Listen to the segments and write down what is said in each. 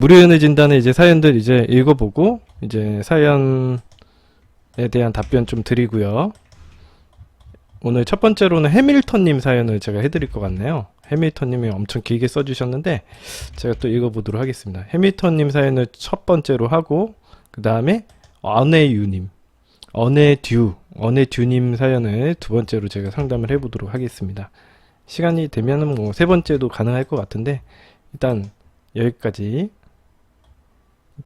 무료연애 진단에 이제 사연들 이제 읽어보고 이제 사연에 대한 답변 좀 드리고요. 오늘 첫 번째로는 해밀턴님 사연을 제가 해드릴 것 같네요. 해밀턴님이 엄청 길게 써주셨는데 제가 또 읽어보도록 하겠습니다. 해밀턴님 사연을 첫 번째로 하고 그 다음에 언해듀님 사연을 두 번째로 제가 상담을 해보도록 하겠습니다. 시간이 되면은 뭐 세 번째도 가능할 것 같은데 일단 여기까지. 그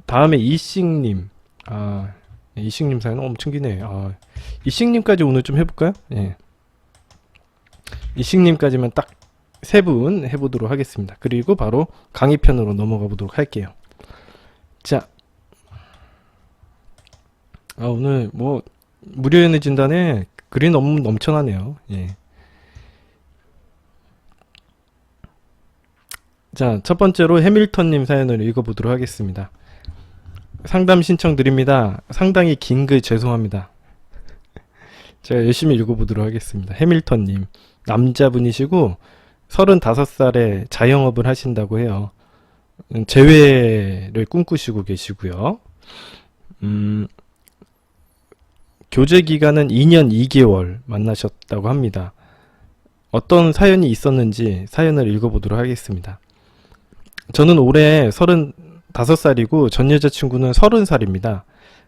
다음에 이식님. 이식님 사연은 엄청 기네요. 이식님까지 오늘 좀 해볼까요? 예. 이식님까지만 딱 세 분 해보도록 하겠습니다. 그리고 바로 강의편으로 넘어가 보도록 할게요. 자, 오늘 뭐 무료연애 진단에 글이 너무 넘쳐나네요. 예. 자, 첫 번째로 해밀턴님 사연을 읽어보도록 하겠습니다. 상담 신청 드립니다. 상당히 긴 글 죄송합니다. 제가 열심히 읽어보도록 하겠습니다. 해밀턴님, 남자분이시고 35살에 자영업을 하신다고 해요. 재회를 꿈꾸시고 계시고요. 교제 기간은 2년 2개월 만나셨다고 합니다. 어떤 사연이 있었는지 사연을 읽어보도록 하겠습니다. 저는 올해 35살이고 전 여자친구는 30살입니다.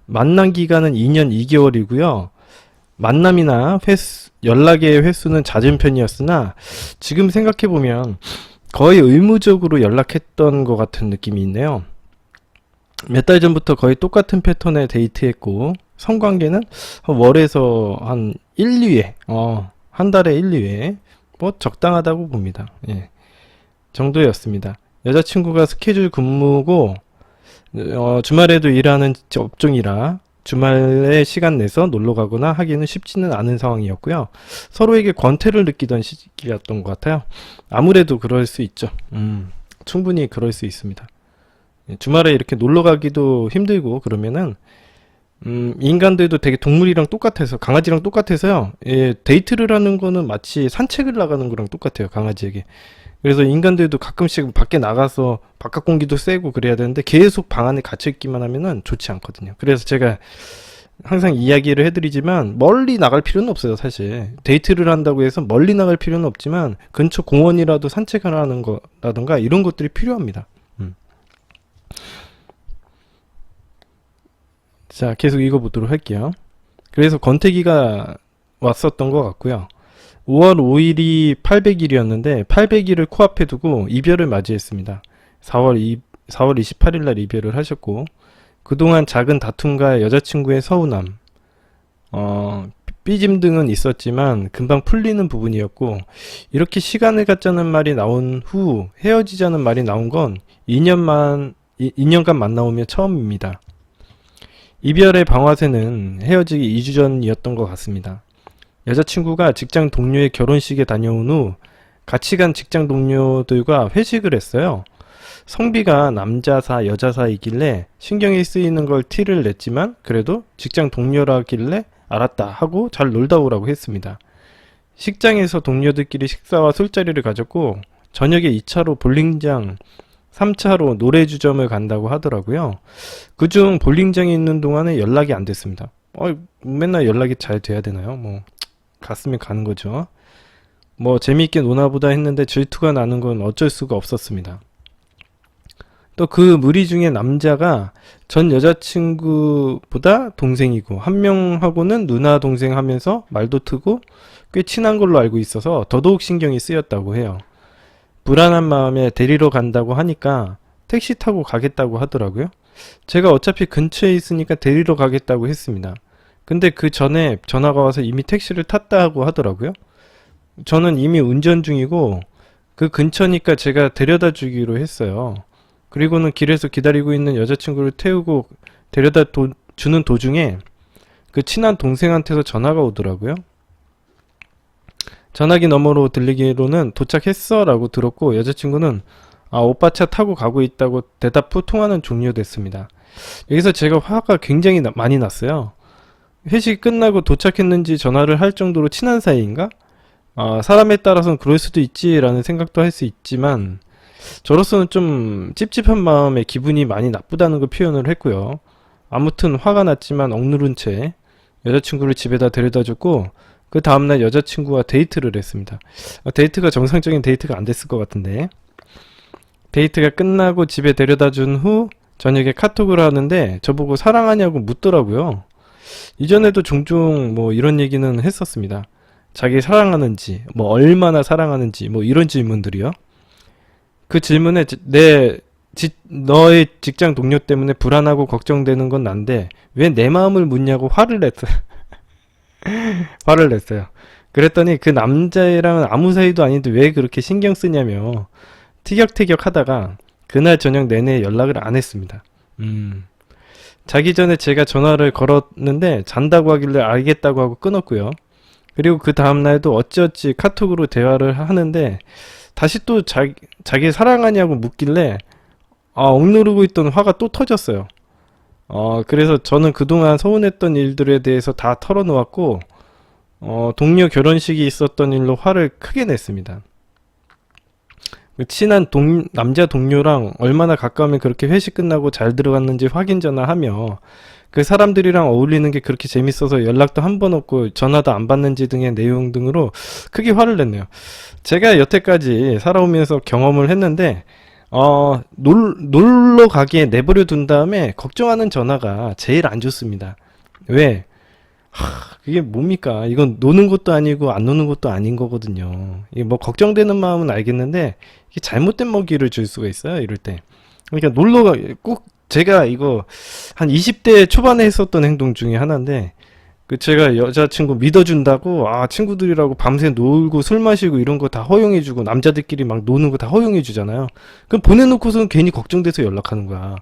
만난 기간은 2년 2개월이고요. 만남이나 연락의 횟수는 잦은 편이었으나 지금 생각해보면 거의 의무적으로 연락했던 것 같은 느낌이 있네요. 몇 달 전부터 거의 똑같은 패턴의 데이트했고 성관계는 월에서 한 1, 2회 한 달에 1, 2회 뭐 적당하다고 봅니다. 예. 정도였습니다. 여자친구가 스케줄 근무고 주말에도 일하는 업종이라 주말에 시간 내서 놀러 가거나 하기는 쉽지는 않은 상황이었고요. 서로에게 권태를 느끼던 시기였던 것 같아요. 아무래도 그럴 수 있죠. 충분히 그럴 수 있습니다. 주말에 이렇게 놀러 가기도 힘들고 그러면은 인간들도 되게 동물이랑 똑같아서 강아지랑 똑같아서요. 예, 데이트를 하는 거는 마치 산책을 나가는 거랑 똑같아요. 강아지에게. 그래서 인간들도 가끔씩 밖에 나가서 바깥 공기도 쐬고 그래야 되는데 계속 방 안에 갇혀 있기만 하면은 좋지 않거든요. 그래서 제가 항상 이야기를 해드리지만 멀리 나갈 필요는 없어요. 사실 데이트를 한다고 해서 멀리 나갈 필요는 없지만 근처 공원이라도 산책을 하는 거라든가 이런 것들이 필요합니다. 자, 계속 읽어보도록 할게요. 그래서 권태기가 왔었던 것 같고요. 5월 5일이 800일이었는데 800일을 코앞에 두고 이별을 맞이했습니다. 4월 28일 날 이별을 하셨고 그동안 작은 다툼과 여자친구의 서운함, 삐짐 등은 있었지만 금방 풀리는 부분이었고 이렇게 시간을 갖자는 말이 나온 후 헤어지자는 말이 나온 건 2년간 만나오며 처음입니다. 이별의 방아쇠는 헤어지기 2주 전이었던 것 같습니다. 여자친구가 직장 동료의 결혼식에 다녀온 후 같이 간 직장 동료들과 회식을 했어요. 성비가 남자사 여자사이길래 신경이 쓰이는 걸 티를 냈지만 그래도 직장 동료라길래 알았다 하고 잘 놀다 오라고 했습니다. 식장에서 동료들끼리 식사와 술자리를 가졌고 저녁에 2차로 볼링장 3차로 노래주점을 간다고 하더라고요. 그중 볼링장에 있는 동안에 연락이 안 됐습니다. 맨날 연락이 잘 돼야 되나요? 뭐 갔으면 가는 거죠. 뭐 재미있게 노나보다 했는데 질투가 나는 건 어쩔 수가 없었습니다. 또 그 무리 중에 남자가 전 여자친구보다 동생이고 한 명하고는 누나 동생 하면서 말도 트고 꽤 친한 걸로 알고 있어서 더더욱 신경이 쓰였다고 해요. 불안한 마음에 데리러 간다고 하니까 택시 타고 가겠다고 하더라고요. 제가 어차피 근처에 있으니까 데리러 가겠다고 했습니다. 근데 그 전에 전화가 와서 이미 택시를 탔다고 하더라고요. 저는 이미 운전 중이고 그 근처니까 제가 데려다 주기로 했어요. 그리고는 길에서 기다리고 있는 여자친구를 태우고 데려다 주는 도중에 그 친한 동생한테서 전화가 오더라고요. 전화기 너머로 들리기로는 도착했어 라고 들었고 여자친구는 오빠 차 타고 가고 있다고 대답 후 통화는 종료됐습니다. 여기서 제가 화가 굉장히 많이 났어요. 회식이 끝나고 도착했는지 전화를 할 정도로 친한 사이인가? 사람에 따라서는 그럴 수도 있지라는 생각도 할 수 있지만 저로서는 좀 찝찝한 마음에 기분이 많이 나쁘다는 걸 표현을 했고요. 아무튼 화가 났지만 억누른 채 여자친구를 집에다 데려다 줬고 그 다음날 여자친구와 데이트를 했습니다. 데이트가 정상적인 데이트가 안 됐을 것 같은데 데이트가 끝나고 집에 데려다 준 후 저녁에 카톡을 하는데 저보고 사랑하냐고 묻더라고요. 이전에도 종종 뭐 이런 얘기는 했었습니다. 자기 사랑하는지, 뭐 얼마나 사랑하는지, 뭐 이런 질문들이요. 그 질문에 너의 직장 동료 때문에 불안하고 걱정되는 건 난데 왜 내 마음을 묻냐고 화를 냈어요. 화를 냈어요. 그랬더니 그 남자애랑은 아무 사이도 아닌데 왜 그렇게 신경 쓰냐며 티격태격 하다가 그날 저녁 내내 연락을 안 했습니다. 자기 전에 제가 전화를 걸었는데 잔다고 하길래 알겠다고 하고 끊었고요. 그리고 그 다음날도 어찌어찌 카톡으로 대화를 하는데 다시 또 자기 사랑하냐고 묻길래 억누르고 있던 화가 또 터졌어요. 그래서 저는 그동안 서운했던 일들에 대해서 다 털어놓았고 동료 결혼식이 있었던 일로 화를 크게 냈습니다. 친한 남자 동료랑 얼마나 가까우면 그렇게 회식 끝나고 잘 들어갔는지 확인 전화하며 그 사람들이랑 어울리는 게 그렇게 재밌어서 연락도 한 번 없고 전화도 안 받는지 등의 내용 등으로 크게 화를 냈네요. 제가 여태까지 살아오면서 경험을 했는데 놀러 가기에 내버려 둔 다음에 걱정하는 전화가 제일 안 좋습니다. 왜? 그게 뭡니까? 이건 노는 것도 아니고 안 노는 것도 아닌 거거든요. 이게 뭐 걱정되는 마음은 알겠는데 이게 잘못된 먹이를 줄 수가 있어요. 이럴 때. 그러니까 꼭 제가 이거 한 20대 초반에 했었던 행동 중에 하나인데 제가 여자친구 믿어준다고 친구들이라고 밤새 놀고 술 마시고 이런 거 다 허용해주고 남자들끼리 막 노는 거 다 허용해주잖아요. 그럼 보내놓고서는 괜히 걱정돼서 연락하는 거야.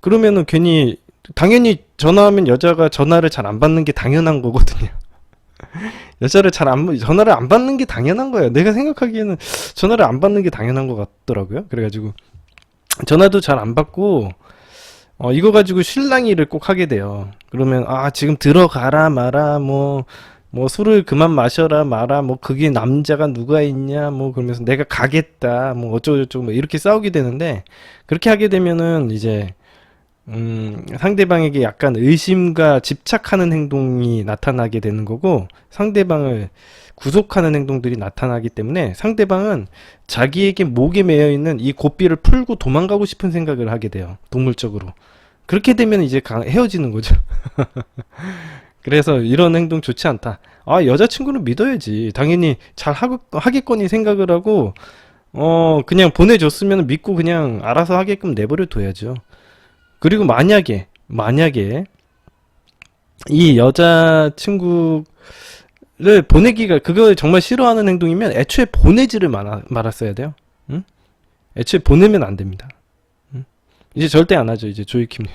그러면은 괜히 당연히 전화하면 여자가 전화를 잘 안 받는 게 당연한 거거든요. 전화를 안 받는 게 당연한 거예요. 내가 생각하기에는 전화를 안 받는 게 당연한 것 같더라고요. 그래가지고 전화도 잘 안 받고 이거 가지고 실랑이를 꼭 하게 돼요. 그러면 지금 들어가라 마라 뭐 술을 그만 마셔라 마라 뭐 그게 남자가 누가 있냐 뭐 그러면서 내가 가겠다 뭐 어쩌고저쩌고 뭐 이렇게 싸우게 되는데 그렇게 하게 되면은 이제 상대방에게 약간 의심과 집착하는 행동이 나타나게 되는 거고 상대방을 구속하는 행동들이 나타나기 때문에 상대방은 자기에게 목에 매여 있는 이 고삐를 풀고 도망가고 싶은 생각을 하게 돼요. 동물적으로. 그렇게 되면 이제 헤어지는 거죠. 그래서 이런 행동 좋지 않다. 여자친구는 믿어야지. 당연히 잘 하겠거니 생각을 하고 그냥 보내줬으면 믿고 그냥 알아서 하게끔 내버려 둬야죠. 그리고 만약에 이 여자친구를 보내기가 그걸 정말 싫어하는 행동이면 애초에 보내지를 말았어야 돼요. 응? 애초에 보내면 안 됩니다. 응? 이제 절대 안 하죠. 이제 조이킴님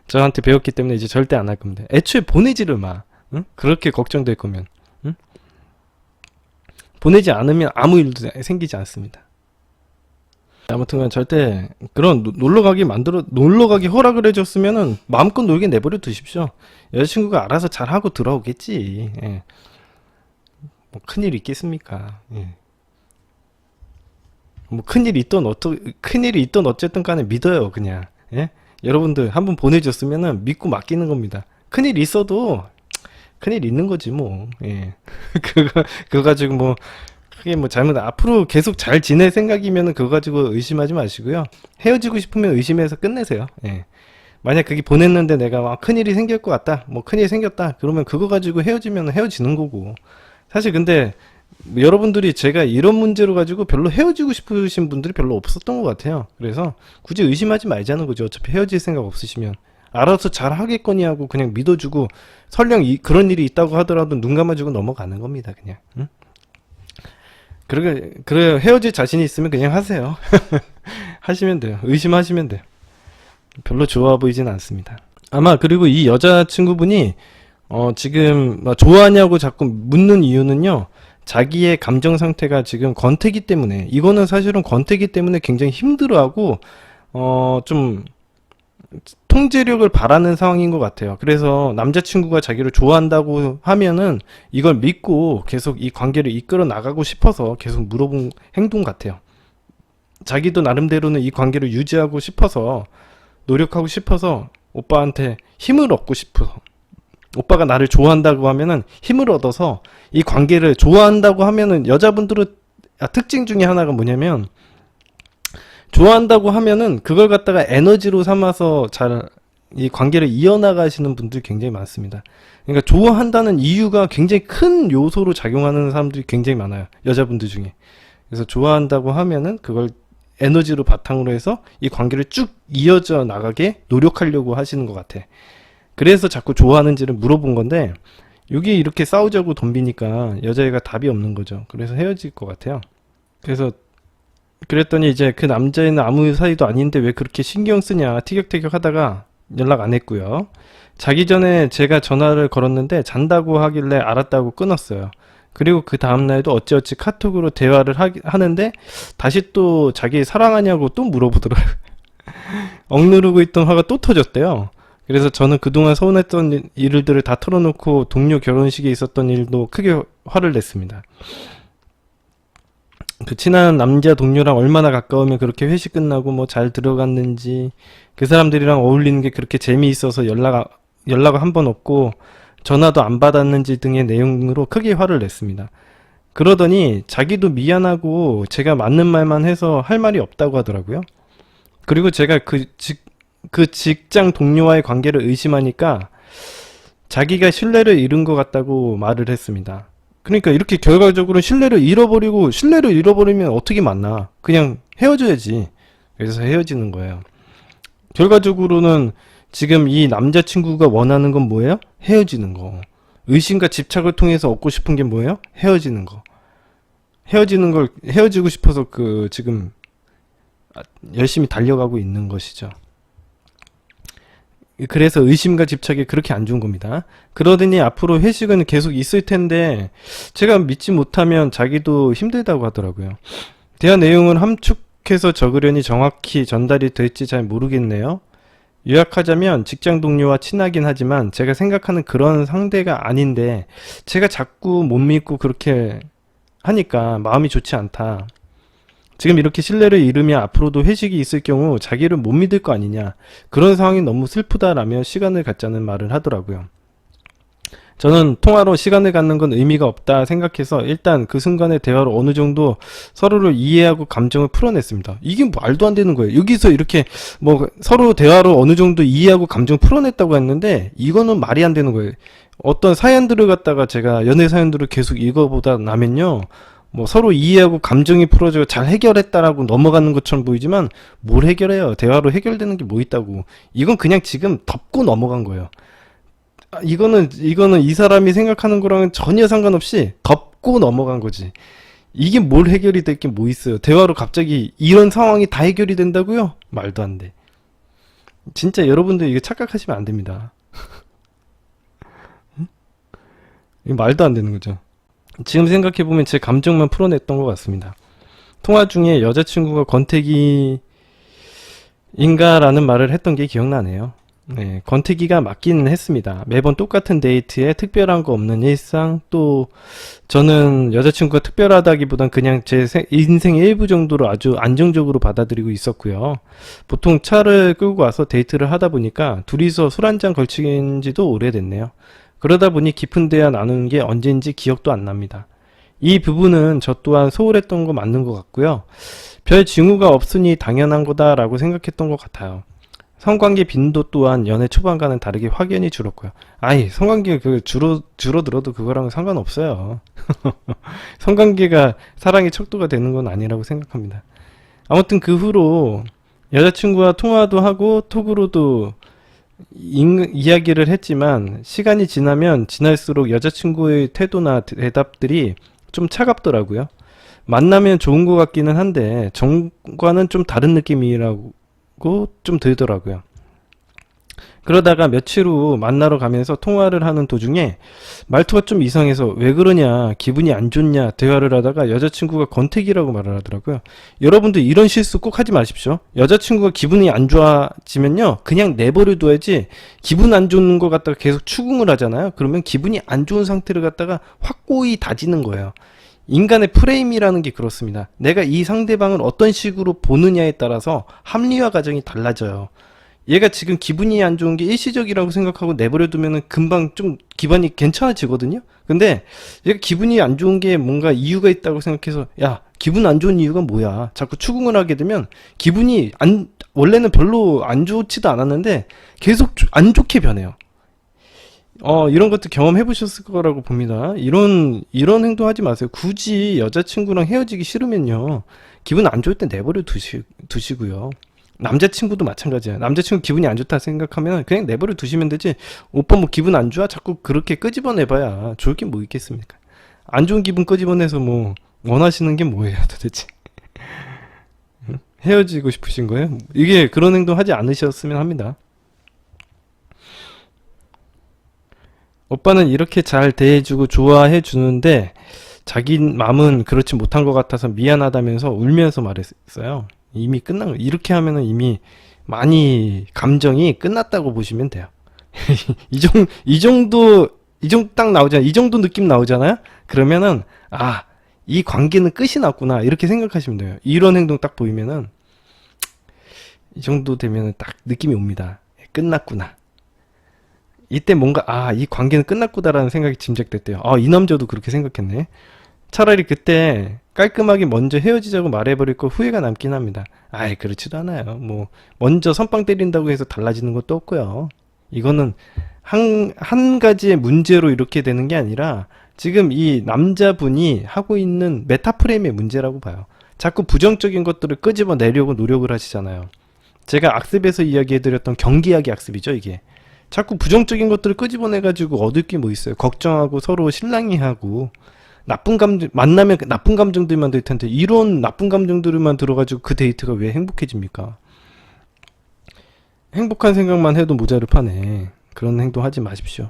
저한테 배웠기 때문에 이제 절대 안 할 겁니다. 애초에 보내지를 마. 응? 그렇게 걱정될 거면. 응? 보내지 않으면 아무 일도 생기지 않습니다. 아무튼 절대 그런 놀러가기 허락을 해줬으면은 마음껏 놀게 내버려 두십시오. 여자친구가 알아서 잘하고 들어오겠지. 예. 뭐 큰일 있겠습니까? 예. 뭐 큰일이 있던 어쨌든 간에 믿어요. 그냥. 예? 여러분들 한번 보내줬으면은 믿고 맡기는 겁니다. 큰일 있어도 큰일 있는 거지 뭐. 예. 그거 가지고 뭐 크게 뭐 앞으로 계속 잘 지낼 생각이면은 그거 가지고 의심하지 마시고요. 헤어지고 싶으면 의심해서 끝내세요. 예. 만약 그게 보냈는데 내가 큰일이 생길 것 같다. 뭐 큰일이 생겼다. 그러면 그거 가지고 헤어지면 헤어지는 거고. 사실 근데 여러분들이 제가 이런 문제로 가지고 별로 헤어지고 싶으신 분들이 별로 없었던 것 같아요. 그래서 굳이 의심하지 말자는 거죠. 어차피 헤어질 생각 없으시면. 알아서 잘 하겠거니 하고 그냥 믿어주고 설령 그런 일이 있다고 하더라도 눈 감아주고 넘어가는 겁니다. 그냥. 응? 그래 헤어질 자신이 있으면 그냥 하세요. 하시면 돼요. 의심하시면 돼요. 별로 좋아 보이진 않습니다. 아마 그리고 이 여자친구분이 지금 좋아하냐고 자꾸 묻는 이유는요. 자기의 감정 상태가 지금 권태기 때문에 이거는 사실은 권태기 때문에 굉장히 힘들어하고 좀 통제력을 바라는 상황인 것 같아요. 그래서 남자친구가 자기를 좋아한다고 하면은 이걸 믿고 계속 이 관계를 이끌어 나가고 싶어서 계속 물어본 행동 같아요. 자기도 나름대로는 이 관계를 유지하고 싶어서 노력하고 싶어서 오빠한테 힘을 얻고 싶어서 오빠가 나를 좋아한다고 하면은 힘을 얻어서 이 관계를 좋아한다고 하면은 여자분들은 특징 중에 하나가 뭐냐면 좋아한다고 하면은 그걸 갖다가 에너지로 삼아서 잘 이 관계를 이어나가시는 분들이 굉장히 많습니다. 그러니까 좋아한다는 이유가 굉장히 큰 요소로 작용하는 사람들이 굉장히 많아요. 여자분들 중에. 그래서 좋아한다고 하면은 그걸 에너지로 바탕으로 해서 이 관계를 쭉 이어져 나가게 노력하려고 하시는 것 같아. 그래서 자꾸 좋아하는지를 물어본 건데 여기 이렇게 싸우자고 덤비니까 여자애가 답이 없는 거죠. 그래서 헤어질 것 같아요. 그래서 그랬더니 이제 그 남자애는 아무 사이도 아닌데 왜 그렇게 신경 쓰냐 티격태격 하다가 연락 안 했고요. 자기 전에 제가 전화를 걸었는데 잔다고 하길래 알았다고 끊었어요. 그리고 그 다음날에도 어찌어찌 카톡으로 대화를 하는데 다시 또 자기 사랑하냐고 또 물어보더라고요. 억누르고 있던 화가 또 터졌대요. 그래서 저는 그동안 서운했던 일들을 다 털어놓고 동료 결혼식에 있었던 일도 크게 화를 냈습니다. 그 친한 남자 동료랑 얼마나 가까우면 그렇게 회식 끝나고 뭐 잘 들어갔는지 그 사람들이랑 어울리는 게 그렇게 재미있어서 연락을 한 번 없고 전화도 안 받았는지 등의 내용으로 크게 화를 냈습니다. 그러더니 자기도 미안하고 제가 맞는 말만 해서 할 말이 없다고 하더라고요. 그리고 제가 그 직장 동료와의 관계를 의심하니까 자기가 신뢰를 잃은 것 같다고 말을 했습니다. 그러니까 이렇게 결과적으로 신뢰를 잃어버리면 어떻게 만나? 그냥 헤어져야지. 그래서 헤어지는 거예요. 결과적으로는 지금 이 남자친구가 원하는 건 뭐예요? 헤어지는 거. 의심과 집착을 통해서 얻고 싶은 게 뭐예요? 헤어지는 거. 헤어지고 싶어서 지금 열심히 달려가고 있는 것이죠. 그래서 의심과 집착이 그렇게 안 좋은 겁니다. 그러더니 앞으로 회식은 계속 있을 텐데 제가 믿지 못하면 자기도 힘들다고 하더라고요. 대화 내용을 함축해서 적으려니 정확히 전달이 될지 잘 모르겠네요. 요약하자면 직장 동료와 친하긴 하지만 제가 생각하는 그런 상대가 아닌데 제가 자꾸 못 믿고 그렇게 하니까 마음이 좋지 않다. 지금 이렇게 신뢰를 잃으면 앞으로도 회식이 있을 경우 자기를 못 믿을 거 아니냐. 그런 상황이 너무 슬프다라며 시간을 갖자는 말을 하더라고요. 저는 통화로 시간을 갖는 건 의미가 없다 생각해서 일단 그 순간의 대화로 어느 정도 서로를 이해하고 감정을 풀어냈습니다. 이게 말도 안 되는 거예요. 여기서 이렇게 뭐 서로 대화로 어느 정도 이해하고 감정을 풀어냈다고 했는데 이거는 말이 안 되는 거예요. 어떤 사연들을 갖다가 제가 연애 사연들을 계속 읽어보다 나면요. 뭐 서로 이해하고 감정이 풀어져 잘 해결했다라고 넘어가는 것처럼 보이지만 뭘 해결해요? 대화로 해결되는 게 뭐 있다고. 이건 그냥 지금 덮고 넘어간 거예요. 이거는 이 사람이 생각하는 거랑은 전혀 상관없이 덮고 넘어간 거지. 이게 뭘 해결이 될 게 뭐 있어요? 대화로 갑자기 이런 상황이 다 해결이 된다고요? 말도 안 돼. 진짜 여러분들 이거 착각하시면 안 됩니다. 이거 말도 안 되는 거죠. 지금 생각해보면 제 감정만 풀어냈던 것 같습니다. 통화 중에 여자친구가 권태기인가 라는 말을 했던 게 기억나네요. 네, 권태기가 맞기는 했습니다. 매번 똑같은 데이트에 특별한 거 없는 일상, 또 저는 여자친구가 특별하다기보단 그냥 제 인생의 일부 정도로 아주 안정적으로 받아들이고 있었고요. 보통 차를 끌고 와서 데이트를 하다 보니까 둘이서 술 한잔 걸친 지도 오래됐네요. 그러다 보니 깊은 대화 나누는 게 언제인지 기억도 안 납니다. 이 부분은 저 또한 소홀했던 거 맞는 것 같고요. 별 징후가 없으니 당연한 거다라고 생각했던 것 같아요. 성관계 빈도 또한 연애 초반과는 다르게 확연히 줄었고요. 성관계 줄어들어도 그거랑은 상관없어요. 성관계가 사랑의 척도가 되는 건 아니라고 생각합니다. 아무튼 그 후로 여자친구와 통화도 하고 톡으로도 이야기를 했지만 시간이 지나면 지날수록 여자친구의 태도나 대답들이 좀 차갑더라고요. 만나면 좋은 것 같기는 한데 전과는 좀 다른 느낌이라고 좀 들더라고요. 그러다가 며칠 후 만나러 가면서 통화를 하는 도중에 말투가 좀 이상해서 왜 그러냐, 기분이 안 좋냐 대화를 하다가 여자친구가 권태기라고 말을 하더라고요. 여러분들 이런 실수 꼭 하지 마십시오. 여자친구가 기분이 안 좋아지면요 그냥 내버려 둬야지. 기분 안 좋은 거 갖다가 계속 추궁을 하잖아요. 그러면 기분이 안 좋은 상태를 갖다가 확고히 다지는 거예요. 인간의 프레임이라는 게 그렇습니다. 내가 이 상대방을 어떤 식으로 보느냐에 따라서 합리화 과정이 달라져요. 얘가 지금 기분이 안 좋은 게 일시적이라고 생각하고 내버려 두면은 금방 좀 기분이 괜찮아지거든요. 근데 얘가 기분이 안 좋은 게 뭔가 이유가 있다고 생각해서 야, 기분 안 좋은 이유가 뭐야? 자꾸 추궁을 하게 되면 기분이 원래는 별로 안 좋지도 않았는데 계속 안 좋게 변해요. 이런 것도 경험해 보셨을 거라고 봅니다. 이런 행동 하지 마세요. 굳이 여자친구랑 헤어지기 싫으면요. 기분 안 좋을 때 내버려 두시고요. 남자친구도 마찬가지야. 남자친구 기분이 안 좋다 생각하면 그냥 내버려 두시면 되지. 오빠 뭐 기분 안 좋아? 자꾸 그렇게 끄집어내봐야 좋을 게 뭐 있겠습니까? 안 좋은 기분 끄집어내서 뭐 원하시는 게 뭐예요 도대체? 응? 헤어지고 싶으신 거예요? 이게 그런 행동 하지 않으셨으면 합니다. 오빠는 이렇게 잘 대해주고 좋아해 주는데 자기 마음은 그렇지 못한 것 같아서 미안하다면서 울면서 말했어요. 이미 끝난 거. 이렇게 하면은 이미 많이 감정이 끝났다고 보시면 돼요. 이 정도 딱 나오잖아요. 이 정도 느낌 나오잖아요. 그러면은 이 관계는 끝이 났구나 이렇게 생각하시면 돼요. 이런 행동 딱 보이면은 이 정도 되면은 딱 느낌이 옵니다. 끝났구나. 이때 뭔가 이 관계는 끝났구나라는 생각이 짐작됐대요. 이 남자도 그렇게 생각했네. 차라리 그때 깔끔하게 먼저 헤어지자고 말해버릴 거 후회가 남긴 합니다. 그렇지도 않아요. 뭐 먼저 선빵 때린다고 해서 달라지는 것도 없고요. 이거는 한 가지의 문제로 이렇게 되는 게 아니라 지금 이 남자분이 하고 있는 메타프레임의 문제라고 봐요. 자꾸 부정적인 것들을 끄집어내려고 노력을 하시잖아요. 제가 악습에서 이야기해드렸던 경기하기 악습이죠, 이게. 자꾸 부정적인 것들을 끄집어내가지고 얻을 게 뭐 있어요. 걱정하고 서로 실랑이하고 나쁜 감정, 만나면 나쁜 감정들만 들 텐데 이런 나쁜 감정들만 들어가지고 그 데이트가 왜 행복해집니까? 행복한 생각만 해도 모자를 파네. 그런 행동 하지 마십시오.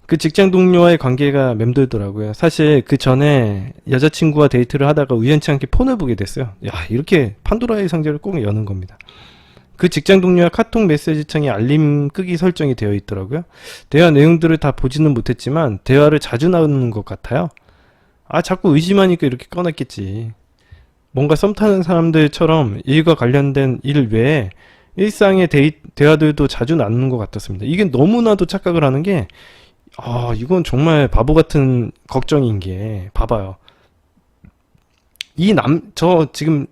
그 직장 동료와의 관계가 맴돌더라고요. 사실 그 전에 여자친구와 데이트를 하다가 우연치 않게 폰을 보게 됐어요. 이렇게 판도라의 상자를 꼭 여는 겁니다. 그 직장 동료와 카톡 메시지창에 알림 끄기 설정이 되어 있더라고요. 대화 내용들을 다 보지는 못했지만 대화를 자주 나누는 것 같아요. 자꾸 의심하니까 이렇게 꺼냈겠지. 뭔가 썸 타는 사람들처럼 일과 관련된 일 외에 일상의 대화들도 자주 나누는 것 같았습니다. 이게 너무나도 착각을 하는 게 이건 정말 바보 같은 걱정인 게 봐봐요. 저 지금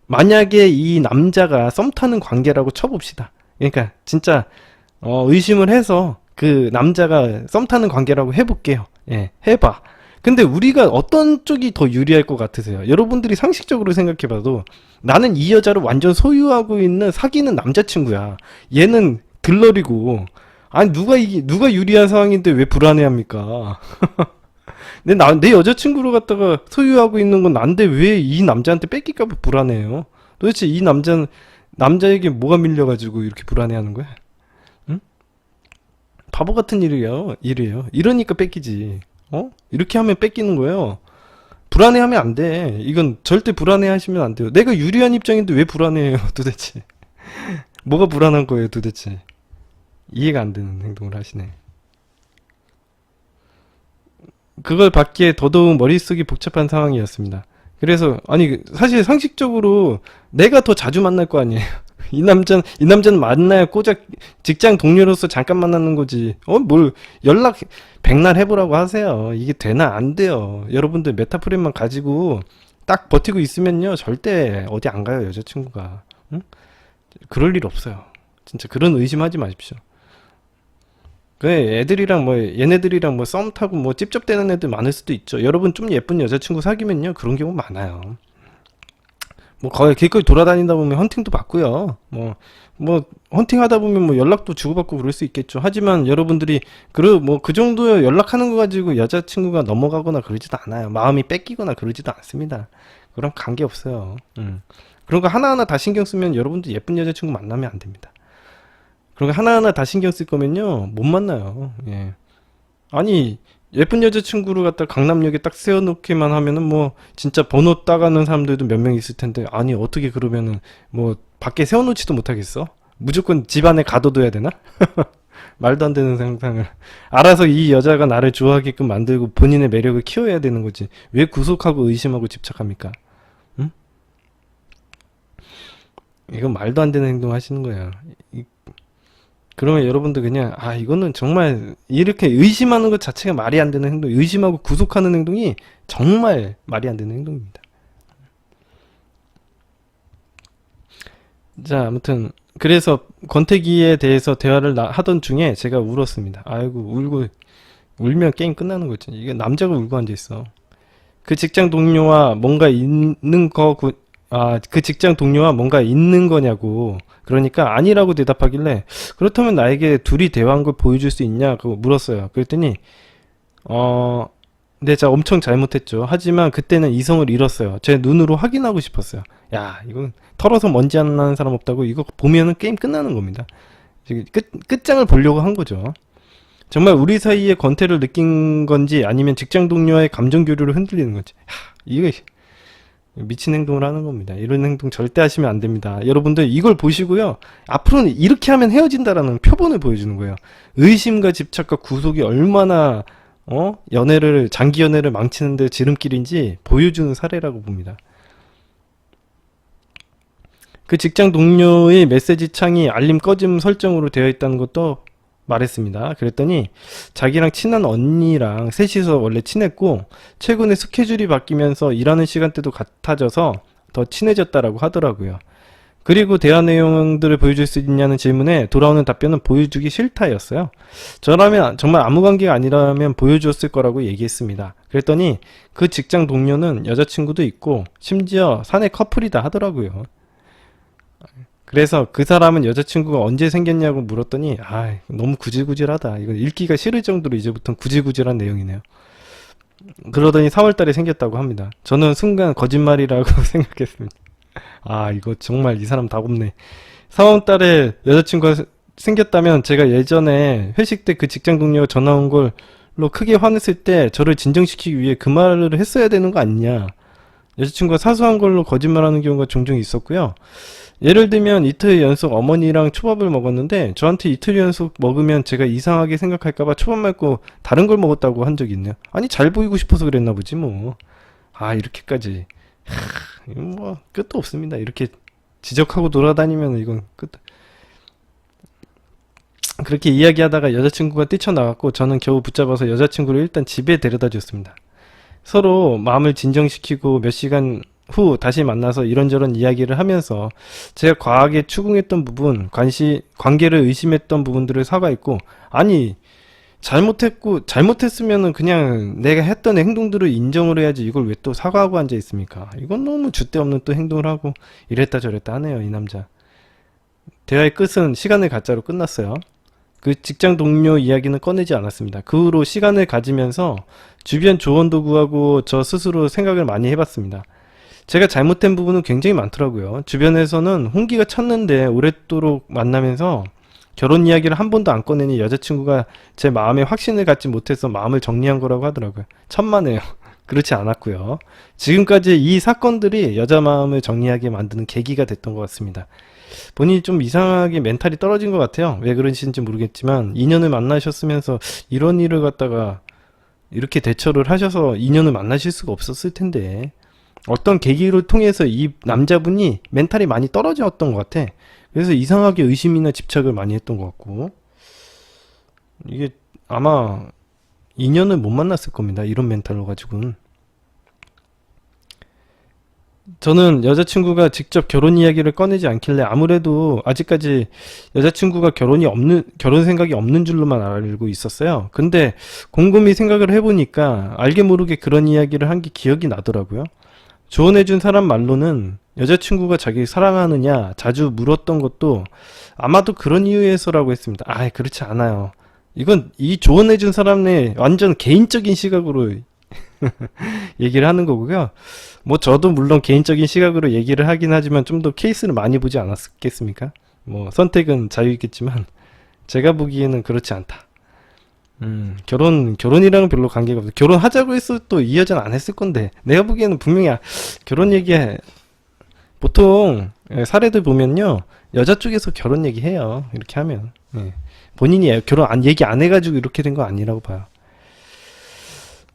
만약에 이 남자가 썸 타는 관계라고 쳐봅시다. 그러니까 진짜 의심을 해서 그 남자가 썸 타는 관계라고 해볼게요. 해봐. 근데 우리가 어떤 쪽이 더 유리할 것 같으세요? 여러분들이 상식적으로 생각해봐도 나는 이 여자를 완전 소유하고 있는 사귀는 남자친구야. 얘는 들러리고 누가 유리한 상황인데 왜 불안해합니까? 내 여자친구를 갖다가 소유하고 있는 건 난데 왜 이 남자한테 뺏길까봐 불안해요? 도대체 이 남자에게 뭐가 밀려가지고 이렇게 불안해하는 거야? 응? 바보 같은 일이에요. 이러니까 뺏기지. 이렇게 하면 뺏기는 거예요. 불안해하면 안 돼. 이건 절대 불안해하시면 안 돼요. 내가 유리한 입장인데 왜 불안해해요, 도대체? 뭐가 불안한 거예요, 도대체? 이해가 안 되는 행동을 하시네. 그걸 받기에 더더욱 머릿속이 복잡한 상황이었습니다. 그래서 사실 상식적으로 내가 더 자주 만날 거 아니에요. 이 남자는 만나야 고작 직장 동료로서 잠깐 만나는 거지. 뭘 연락 백날 해보라고 하세요. 이게 되나 안 돼요. 여러분들 메타프레임만 가지고 딱 버티고 있으면요 절대 어디 안 가요 여자친구가. 응? 그럴 일 없어요. 진짜 그런 의심하지 마십시오. 얘네들이랑 썸 타고 찝쩍대는 애들 많을 수도 있죠. 여러분 좀 예쁜 여자친구 사귀면요 그런 경우 많아요. 거의 길거리 돌아다니다 보면 헌팅도 받고요. 헌팅 하다 보면 연락도 주고받고 그럴 수 있겠죠. 하지만 여러분들이 그 정도 연락하는 거 가지고 여자친구가 넘어가거나 그러지도 않아요. 마음이 뺏기거나 그러지도 않습니다. 그런 관계 없어요. 그런 거 하나하나 다 신경 쓰면 여러분들 예쁜 여자친구 만나면 안 됩니다. 그런 거 하나하나 다 신경 쓸 거면요 못 만나요. 예쁜 여자친구를 갖다 강남역에 딱 세워놓기만 하면은 진짜 번호 따가는 사람들도 몇 명 있을 텐데 어떻게 그러면은 밖에 세워놓지도 못하겠어? 무조건 집 안에 가둬둬야 되나? 말도 안 되는 상상을. 알아서 이 여자가 나를 좋아하게끔 만들고 본인의 매력을 키워야 되는 거지. 왜 구속하고 의심하고 집착합니까? 응? 이건 말도 안 되는 행동 하시는 거야. 그러면 여러분들 그냥, 아, 이거는 정말 이렇게 의심하는 것 자체가 말이 안 되는 행동, 의심하고 구속하는 행동이 정말 말이 안 되는 행동입니다. 자, 아무튼 그래서 권태기에 대해서 대화를 하던 중에 제가 울었습니다. 아이고, 울면 게임 끝나는 거지. 이게 남자가 울고 앉아 있어. 그 직장 동료와 뭔가 있는 그 직장 동료와 뭔가 있는 거냐고. 그러니까 아니라고 대답하길래, 그렇다면 나에게 둘이 대화한 걸 보여줄 수 있냐고 물었어요. 그랬더니 어 네, 제가 엄청 잘못했죠. 하지만 그때는 이성을 잃었어요. 제 눈으로 확인하고 싶었어요. 야, 이건 털어서 먼지 안 나는 사람 없다고. 이거 보면은 게임 끝나는 겁니다. 끝장을 보려고 한 거죠. 정말 우리 사이에 권태를 느낀 건지 아니면 직장 동료와의 감정 교류를 흔들리는 건지. 이게 미친 행동을 하는 겁니다. 이런 행동 절대 하시면 안 됩니다. 여러분들 이걸 보시고요. 앞으로는 이렇게 하면 헤어진다라는 표본을 보여주는 거예요. 의심과 집착과 구속이 얼마나 장기 연애를 망치는데 지름길인지 보여주는 사례라고 봅니다. 그 직장 동료의 메시지 창이 알림 꺼짐 설정으로 되어 있다는 것도 말했습니다. 그랬더니 자기랑 친한 언니랑 셋이서 원래 친했고 최근에 스케줄이 바뀌면서 일하는 시간대도 같아져서 더 친해졌다라고 하더라고요. 그리고 대화 내용들을 보여줄 수 있냐는 질문에 돌아오는 답변은 보여주기 싫다였어요. 저라면 정말 아무 관계가 아니라면 보여주었을 거라고 얘기했습니다. 그랬더니 그 직장 동료는 여자친구도 있고 심지어 사내 커플이다 하더라고요. 그래서 그 사람은 여자친구가 언제 생겼냐고 물었더니 너무 구질구질하다. 이거 읽기가 싫을 정도로 이제부터는 구질구질한 내용이네요. 그러더니 4월달에 생겼다고 합니다. 저는 순간 거짓말이라고 생각했습니다. 이거 정말 이 사람 다 곱네. 4월달에 여자친구가 생겼다면 제가 예전에 회식 때 그 직장 동료가 전화 온 걸로 크게 화냈을 때 저를 진정시키기 위해 그 말을 했어야 되는 거 아니냐. 여자친구가 사소한 걸로 거짓말하는 경우가 종종 있었고요. 예를 들면 이틀 연속 어머니랑 초밥을 먹었는데 저한테 이틀 연속 먹으면 제가 이상하게 생각할까봐 초밥 말고 다른 걸 먹었다고 한 적이 있네요. 아니, 잘 보이고 싶어서 그랬나 보지 뭐. 이렇게까지. 이건 뭐 끝도 없습니다. 이렇게 지적하고 돌아다니면 이건 끝. 그렇게 이야기하다가 여자친구가 뛰쳐나갔고 저는 겨우 붙잡아서 여자친구를 일단 집에 데려다 줬습니다. 서로 마음을 진정시키고 몇 시간 후 다시 만나서 이런저런 이야기를 하면서 제가 과하게 추궁했던 부분, 관계를 의심했던 부분들을 사과했고, 아니, 잘못했으면은 그냥 내가 했던 행동들을 인정을 해야지 이걸 왜 또 사과하고 앉아 있습니까? 이건 너무 줏대없는 또 행동을 하고 이랬다 저랬다 하네요, 이 남자. 대화의 끝은 시간을 가짜로 끝났어요. 그 직장 동료 이야기는 꺼내지 않았습니다. 그 후로 시간을 가지면서 주변 조언도 구하고 저 스스로 생각을 많이 해봤습니다. 제가 잘못된 부분은 굉장히 많더라고요. 주변에서는 홍기가 찼는데 오랫도록 만나면서 결혼 이야기를 한 번도 안 꺼내니 여자친구가 제 마음에 확신을 갖지 못해서 마음을 정리한 거라고 하더라고요. 천만에요. 그렇지 않았고요. 지금까지 이 사건들이 여자 마음을 정리하게 만드는 계기가 됐던 것 같습니다. 본인이 좀 이상하게 멘탈이 떨어진 것 같아요. 왜 그러신지 모르겠지만 2년을 만나셨으면서 이런 일을 갖다가 이렇게 대처를 하셔서 2년을 만나실 수가 없었을 텐데 어떤 계기를 통해서 이 남자분이 멘탈이 많이 떨어졌던 것 같아. 그래서 이상하게 의심이나 집착을 많이 했던 것 같고, 이게 아마 2년을 못 만났을 겁니다. 이런 멘탈로 가지고는. 저는 여자친구가 직접 결혼 이야기를 꺼내지 않길래 아무래도 아직까지 여자친구가 결혼 생각이 없는 줄로만 알고 있었어요. 근데 곰곰이 생각을 해보니까 알게 모르게 그런 이야기를 한 게 기억이 나더라고요. 조언해준 사람 말로는 여자친구가 자기 사랑하느냐 자주 물었던 것도 아마도 그런 이유에서라고 했습니다. 그렇지 않아요. 이건 이 조언해준 사람의 완전 개인적인 시각으로 얘기를 하는 거고요. 뭐 저도 물론 개인적인 시각으로 얘기를 하긴 하지만 좀 더 케이스를 많이 보지 않았겠습니까? 뭐 선택은 자유있겠지만 제가 보기에는 그렇지 않다. 결혼이랑은 별로 관계가 없어. 결혼하자고 했어도 이 여자는 안 했을 건데, 내가 보기에는 분명히 결혼 얘기 보통 사례들 보면요, 여자 쪽에서 결혼 얘기해요. 이렇게 하면. 예. 본인이 결혼 얘기 안 해가지고 이렇게 된 거 아니라고 봐요.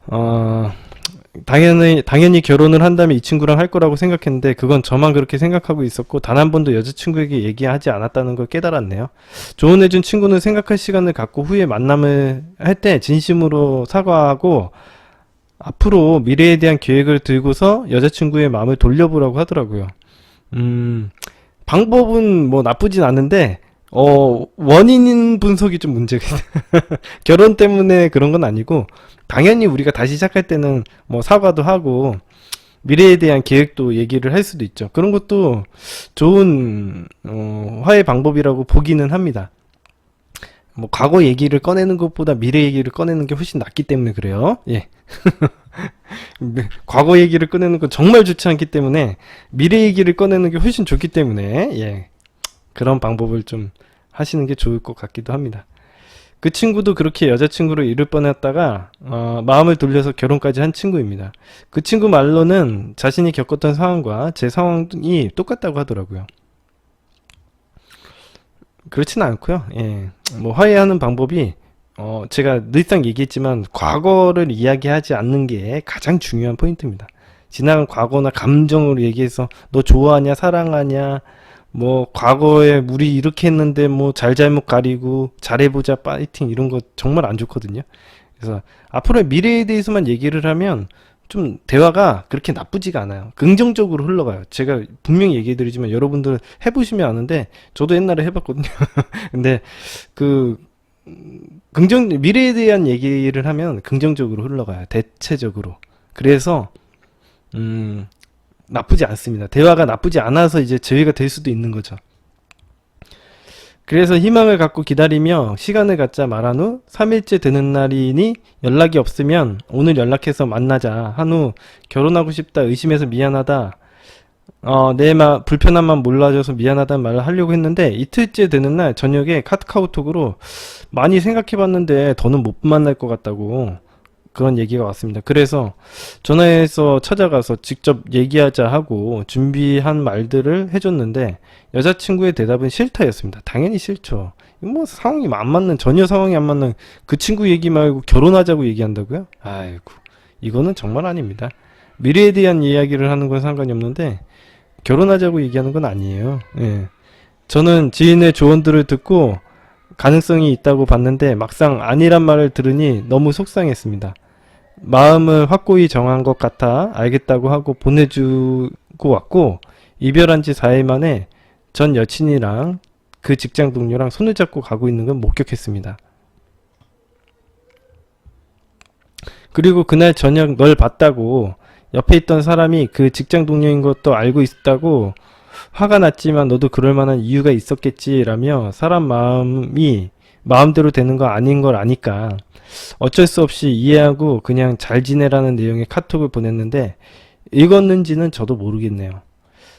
어, 당연히 결혼을 한다면 이 친구랑 할 거라고 생각했는데 그건 저만 그렇게 생각하고 있었고 단 한 번도 여자친구에게 얘기하지 않았다는 걸 깨달았네요. 조언해준 친구는 생각할 시간을 갖고 후에 만남을 할 때 진심으로 사과하고 앞으로 미래에 대한 계획을 들고서 여자친구의 마음을 돌려보라고 하더라고요. 방법은 뭐 나쁘진 않은데 원인 분석이 좀 문제가 있어요. 결혼 때문에 그런 건 아니고 당연히 우리가 다시 시작할 때는 뭐 사과도 하고 미래에 대한 계획도 얘기를 할 수도 있죠. 그런 것도 좋은 화해 방법이라고 보기는 합니다. 뭐 과거 얘기를 꺼내는 것보다 미래 얘기를 꺼내는 게 훨씬 낫기 때문에 그래요. 예. 과거 얘기를 꺼내는 건 정말 좋지 않기 때문에 미래 얘기를 꺼내는 게 훨씬 좋기 때문에 예. 그런 방법을 좀 하시는 게 좋을 것 같기도 합니다. 그 친구도 그렇게 여자친구를 잃을 뻔했다가 마음을 돌려서 결혼까지 한 친구입니다. 그 친구 말로는 자신이 겪었던 상황과 제 상황이 똑같다고 하더라고요. 그렇지는 않고요. 예. 뭐 화해하는 방법이 제가 늘상 얘기했지만 과거를 이야기하지 않는 게 가장 중요한 포인트입니다. 지나간 과거나 감정으로 얘기해서 너 좋아하냐 사랑하냐 뭐 과거에 우리 이렇게 했는데 뭐 잘잘못 가리고 잘해보자 파이팅 이런 거 정말 안 좋거든요. 그래서 앞으로의 미래에 대해서만 얘기를 하면 좀 대화가 그렇게 나쁘지가 않아요. 긍정적으로 흘러가요. 제가 분명히 얘기해드리지만 여러분들 해보시면 아는데 저도 옛날에 해봤거든요. 근데 그 미래에 대한 얘기를 하면 긍정적으로 흘러가요. 대체적으로. 그래서 나쁘지 않습니다. 대화가 나쁘지 않아서 이제 재회가 될 수도 있는 거죠. 그래서 희망을 갖고 기다리며 시간을 갖자 말한 후 3일째 되는 날이니 연락이 없으면 오늘 연락해서 만나자 한 후 결혼하고 싶다 의심해서 미안하다 내 불편함만 몰라줘서 미안하다는 말을 하려고 했는데 이틀째 되는 날 저녁에 카카오톡으로 많이 생각해봤는데 더는 못 만날 것 같다고 그런 얘기가 왔습니다. 그래서 전화해서 찾아가서 직접 얘기하자 하고 준비한 말들을 해줬는데 여자친구의 대답은 싫다였습니다. 당연히 싫죠. 뭐 상황이 안 맞는 전혀 상황이 안 맞는 그 친구 얘기 말고 결혼하자고 얘기한다고요? 아이고 이거는 정말 아닙니다. 미래에 대한 이야기를 하는 건 상관이 없는데 결혼하자고 얘기하는 건 아니에요. 예. 저는 지인의 조언들을 듣고 가능성이 있다고 봤는데 막상 아니란 말을 들으니 너무 속상했습니다. 마음을 확고히 정한 것 같아 알겠다고 하고 보내주고 왔고 이별한 지 4일 만에 전 여친이랑 그 직장 동료랑 손을 잡고 가고 있는 건 목격했습니다. 그리고 그날 저녁 널 봤다고 옆에 있던 사람이 그 직장 동료인 것도 알고 있다고 화가 났지만 너도 그럴 만한 이유가 있었겠지라며 사람 마음이 마음대로 되는 거 아닌 걸 아니까 어쩔 수 없이 이해하고 그냥 잘 지내라는 내용의 카톡을 보냈는데 읽었는지는 저도 모르겠네요.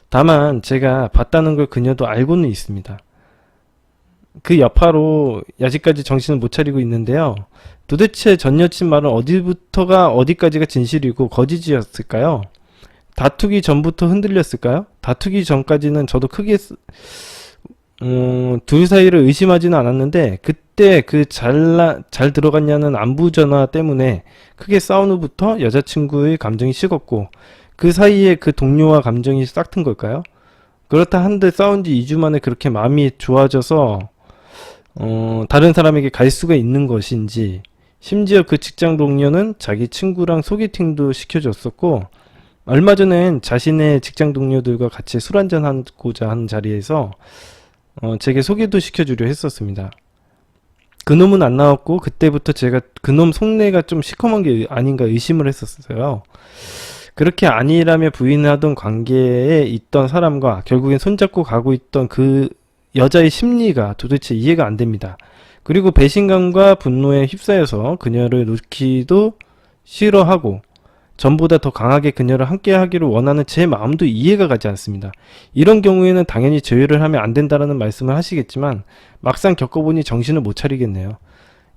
다만 제가 봤다는 걸 그녀도 알고는 있습니다. 그 여파로 아직까지 정신을 못 차리고 있는데요. 도대체 전 여친 말은 어디부터가 어디까지가 진실이고 거짓이었을까요? 다투기 전부터 흔들렸을까요? 다투기 전까지는 저도 크게 둘 사이를 의심하지는 않았는데 그때 그 잘 들어갔냐는 안부 전화 때문에 크게 싸운 후부터 여자친구의 감정이 식었고 그 사이에 그 동료와 감정이 싹튼 걸까요? 그렇다 한들 싸운 지 2주 만에 그렇게 마음이 좋아져서 다른 사람에게 갈 수가 있는 것인지 심지어 그 직장 동료는 자기 친구랑 소개팅도 시켜줬었고 얼마 전엔 자신의 직장 동료들과 같이 술 한잔 하고자 하는 자리에서 제게 소개도 시켜주려 했었습니다. 그놈은 안 나왔고 그때부터 제가 그놈 속내가 좀 시커먼 게 아닌가 의심을 했었어요. 그렇게 아니라며 부인하던 관계에 있던 사람과 결국엔 손잡고 가고 있던 그 여자의 심리가 도대체 이해가 안 됩니다. 그리고 배신감과 분노에 휩싸여서 그녀를 놓기도 싫어하고 전보다 더 강하게 그녀를 함께 하기를 원하는 제 마음도 이해가 가지 않습니다. 이런 경우에는 당연히 제외를 하면 안 된다라는 말씀을 하시겠지만 막상 겪어보니 정신을 못 차리겠네요.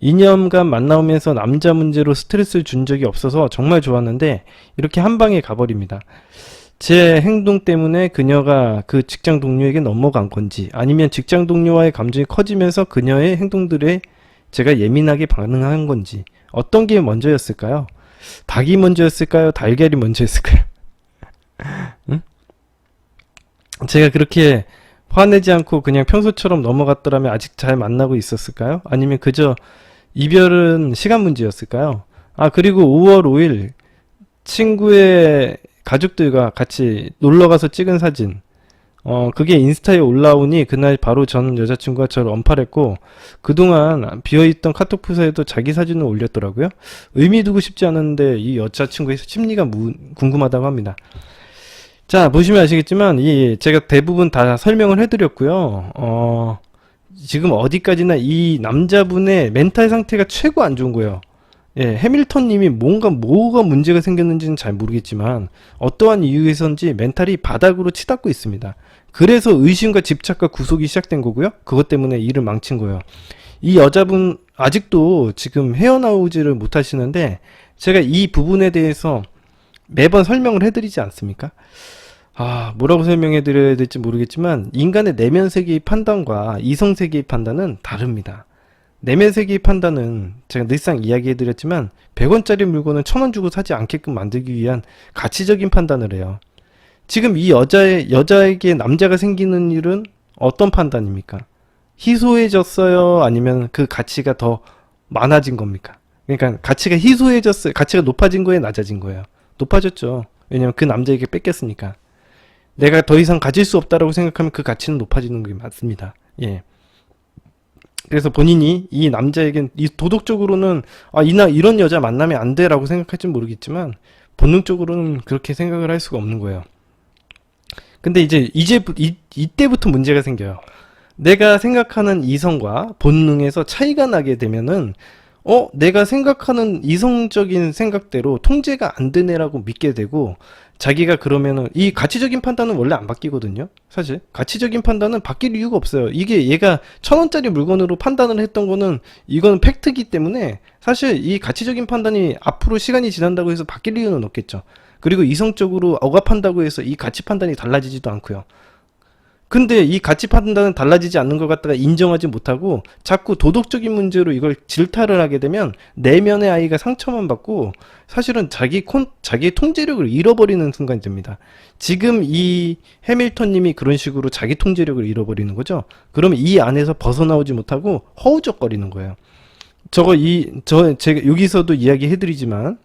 2년간 만나오면서 남자 문제로 스트레스를 준 적이 없어서 정말 좋았는데 이렇게 한 방에 가버립니다. 제 행동 때문에 그녀가 그 직장 동료에게 넘어간 건지, 아니면 직장 동료와의 감정이 커지면서 그녀의 행동들에 제가 예민하게 반응한 건지, 어떤 게 먼저였을까요? 닭이 먼저였을까요? 달걀이 먼저였을까요? 응? 제가 그렇게 화내지 않고 그냥 평소처럼 넘어갔더라면 아직 잘 만나고 있었을까요? 아니면 그저 이별은 시간 문제였을까요? 아, 그리고 5월 5일 친구의 가족들과 같이 놀러 가서 찍은 사진. 그게 인스타에 올라오니 그날 바로 전 여자친구가 저를 언팔했고, 그동안 비어있던 카톡 프사에도 자기 사진을 올렸더라고요. 의미 두고 싶지 않은데 이 여자친구의 심리가 궁금하다고 합니다. 자, 보시면 아시겠지만 제가 대부분 다 설명을 해드렸고요. 지금 어디까지나 이 남자분의 멘탈 상태가 최고 안 좋은 거예요. 예, 해밀턴 님이 뭐가 문제가 생겼는지는 잘 모르겠지만 어떠한 이유에선지 멘탈이 바닥으로 치닫고 있습니다. 그래서 의심과 집착과 구속이 시작된 거고요. 그것 때문에 일을 망친 거예요. 이 여자분 아직도 지금 헤어나오지를 못하시는데, 제가 이 부분에 대해서 매번 설명을 해드리지 않습니까? 뭐라고 설명해 드려야 될지 모르겠지만, 인간의 내면 세계의 판단과 이성 세계의 판단은 다릅니다. 내면 세계의 판단은 제가 늘상 이야기해 드렸지만 100원짜리 물건은 1000원 주고 사지 않게끔 만들기 위한 가치적인 판단을 해요. 지금 이 여자에게 남자가 생기는 일은 어떤 판단입니까? 희소해졌어요? 아니면 그 가치가 더 많아진 겁니까? 그러니까 가치가 희소해졌어요? 가치가 높아진 거예요? 낮아진 거예요? 높아졌죠. 왜냐면 그 남자에게 뺏겼으니까. 내가 더 이상 가질 수 없다라고 생각하면 그 가치는 높아지는 게 맞습니다. 예. 그래서 본인이 이 남자에겐 도덕적으로는 이런 여자 만나면 안 돼라고 생각할지 모르겠지만 본능적으로는 그렇게 생각을 할 수가 없는 거예요. 근데 이때부터 문제가 생겨요. 내가 생각하는 이성과 본능에서 차이가 나게 되면은 내가 생각하는 이성적인 생각대로 통제가 안 되네라고 믿게 되고, 자기가 그러면은 이 가치적인 판단은 원래 안 바뀌거든요. 사실 가치적인 판단은 바뀔 이유가 없어요. 이게 얘가 1000원짜리 물건으로 판단을 했던 거는 이건 팩트기 때문에 사실 이 가치적인 판단이 앞으로 시간이 지난다고 해서 바뀔 이유는 없겠죠. 그리고 이성적으로 억압한다고 해서 이 가치 판단이 달라지지도 않고요. 근데 이 가치 판단은 달라지지 않는 것 갖다가 인정하지 못하고 자꾸 도덕적인 문제로 이걸 질타를 하게 되면 내면의 아이가 상처만 받고 사실은 자기의 통제력을 잃어버리는 순간이 됩니다. 지금 이 해밀턴 님이 그런 식으로 자기 통제력을 잃어버리는 거죠. 그러면 이 안에서 벗어나오지 못하고 허우적거리는 거예요. 제가 여기서도 이야기해드리지만,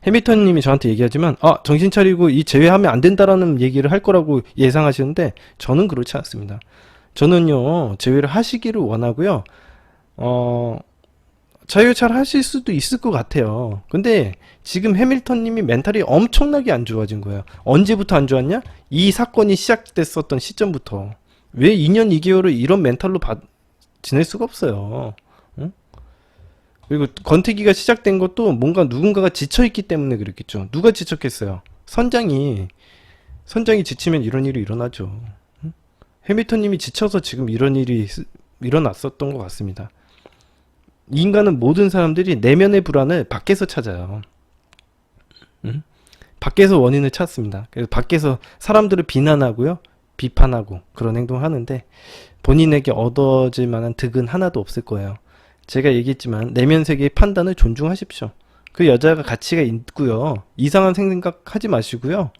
해밀턴 님이 저한테 얘기하지만 정신 차리고 이 제외하면 안 된다라는 얘기를 할 거라고 예상하시는데, 저는 그렇지 않습니다. 저는요, 제외를 하시기를 원하고요. 자유 잘 하실 수도 있을 것 같아요. 근데 지금 해밀턴 님이 멘탈이 엄청나게 안 좋아진 거예요. 언제부터 안 좋았냐? 이 사건이 시작됐었던 시점부터. 왜 2년 2개월을 이런 멘탈로 지낼 수가 없어요. 응? 그리고 권태기가 시작된 것도 뭔가 누군가가 지쳐있기 때문에 그랬겠죠. 누가 지쳤겠어요? 선장이 지치면 이런 일이 일어나죠. 응? 해밀턴 님이 지쳐서 지금 이런 일이 일어났었던 것 같습니다. 인간은 모든 사람들이 내면의 불안을 밖에서 찾아요. 응? 밖에서 원인을 찾습니다. 그래서 밖에서 사람들을 비난하고요, 비판하고 그런 행동을 하는데 본인에게 얻어질 만한 득은 하나도 없을 거예요. 제가 얘기했지만 내면 세계의 판단을 존중하십시오. 그 여자가 가치가 있고요. 이상한 생각하지 마시고요.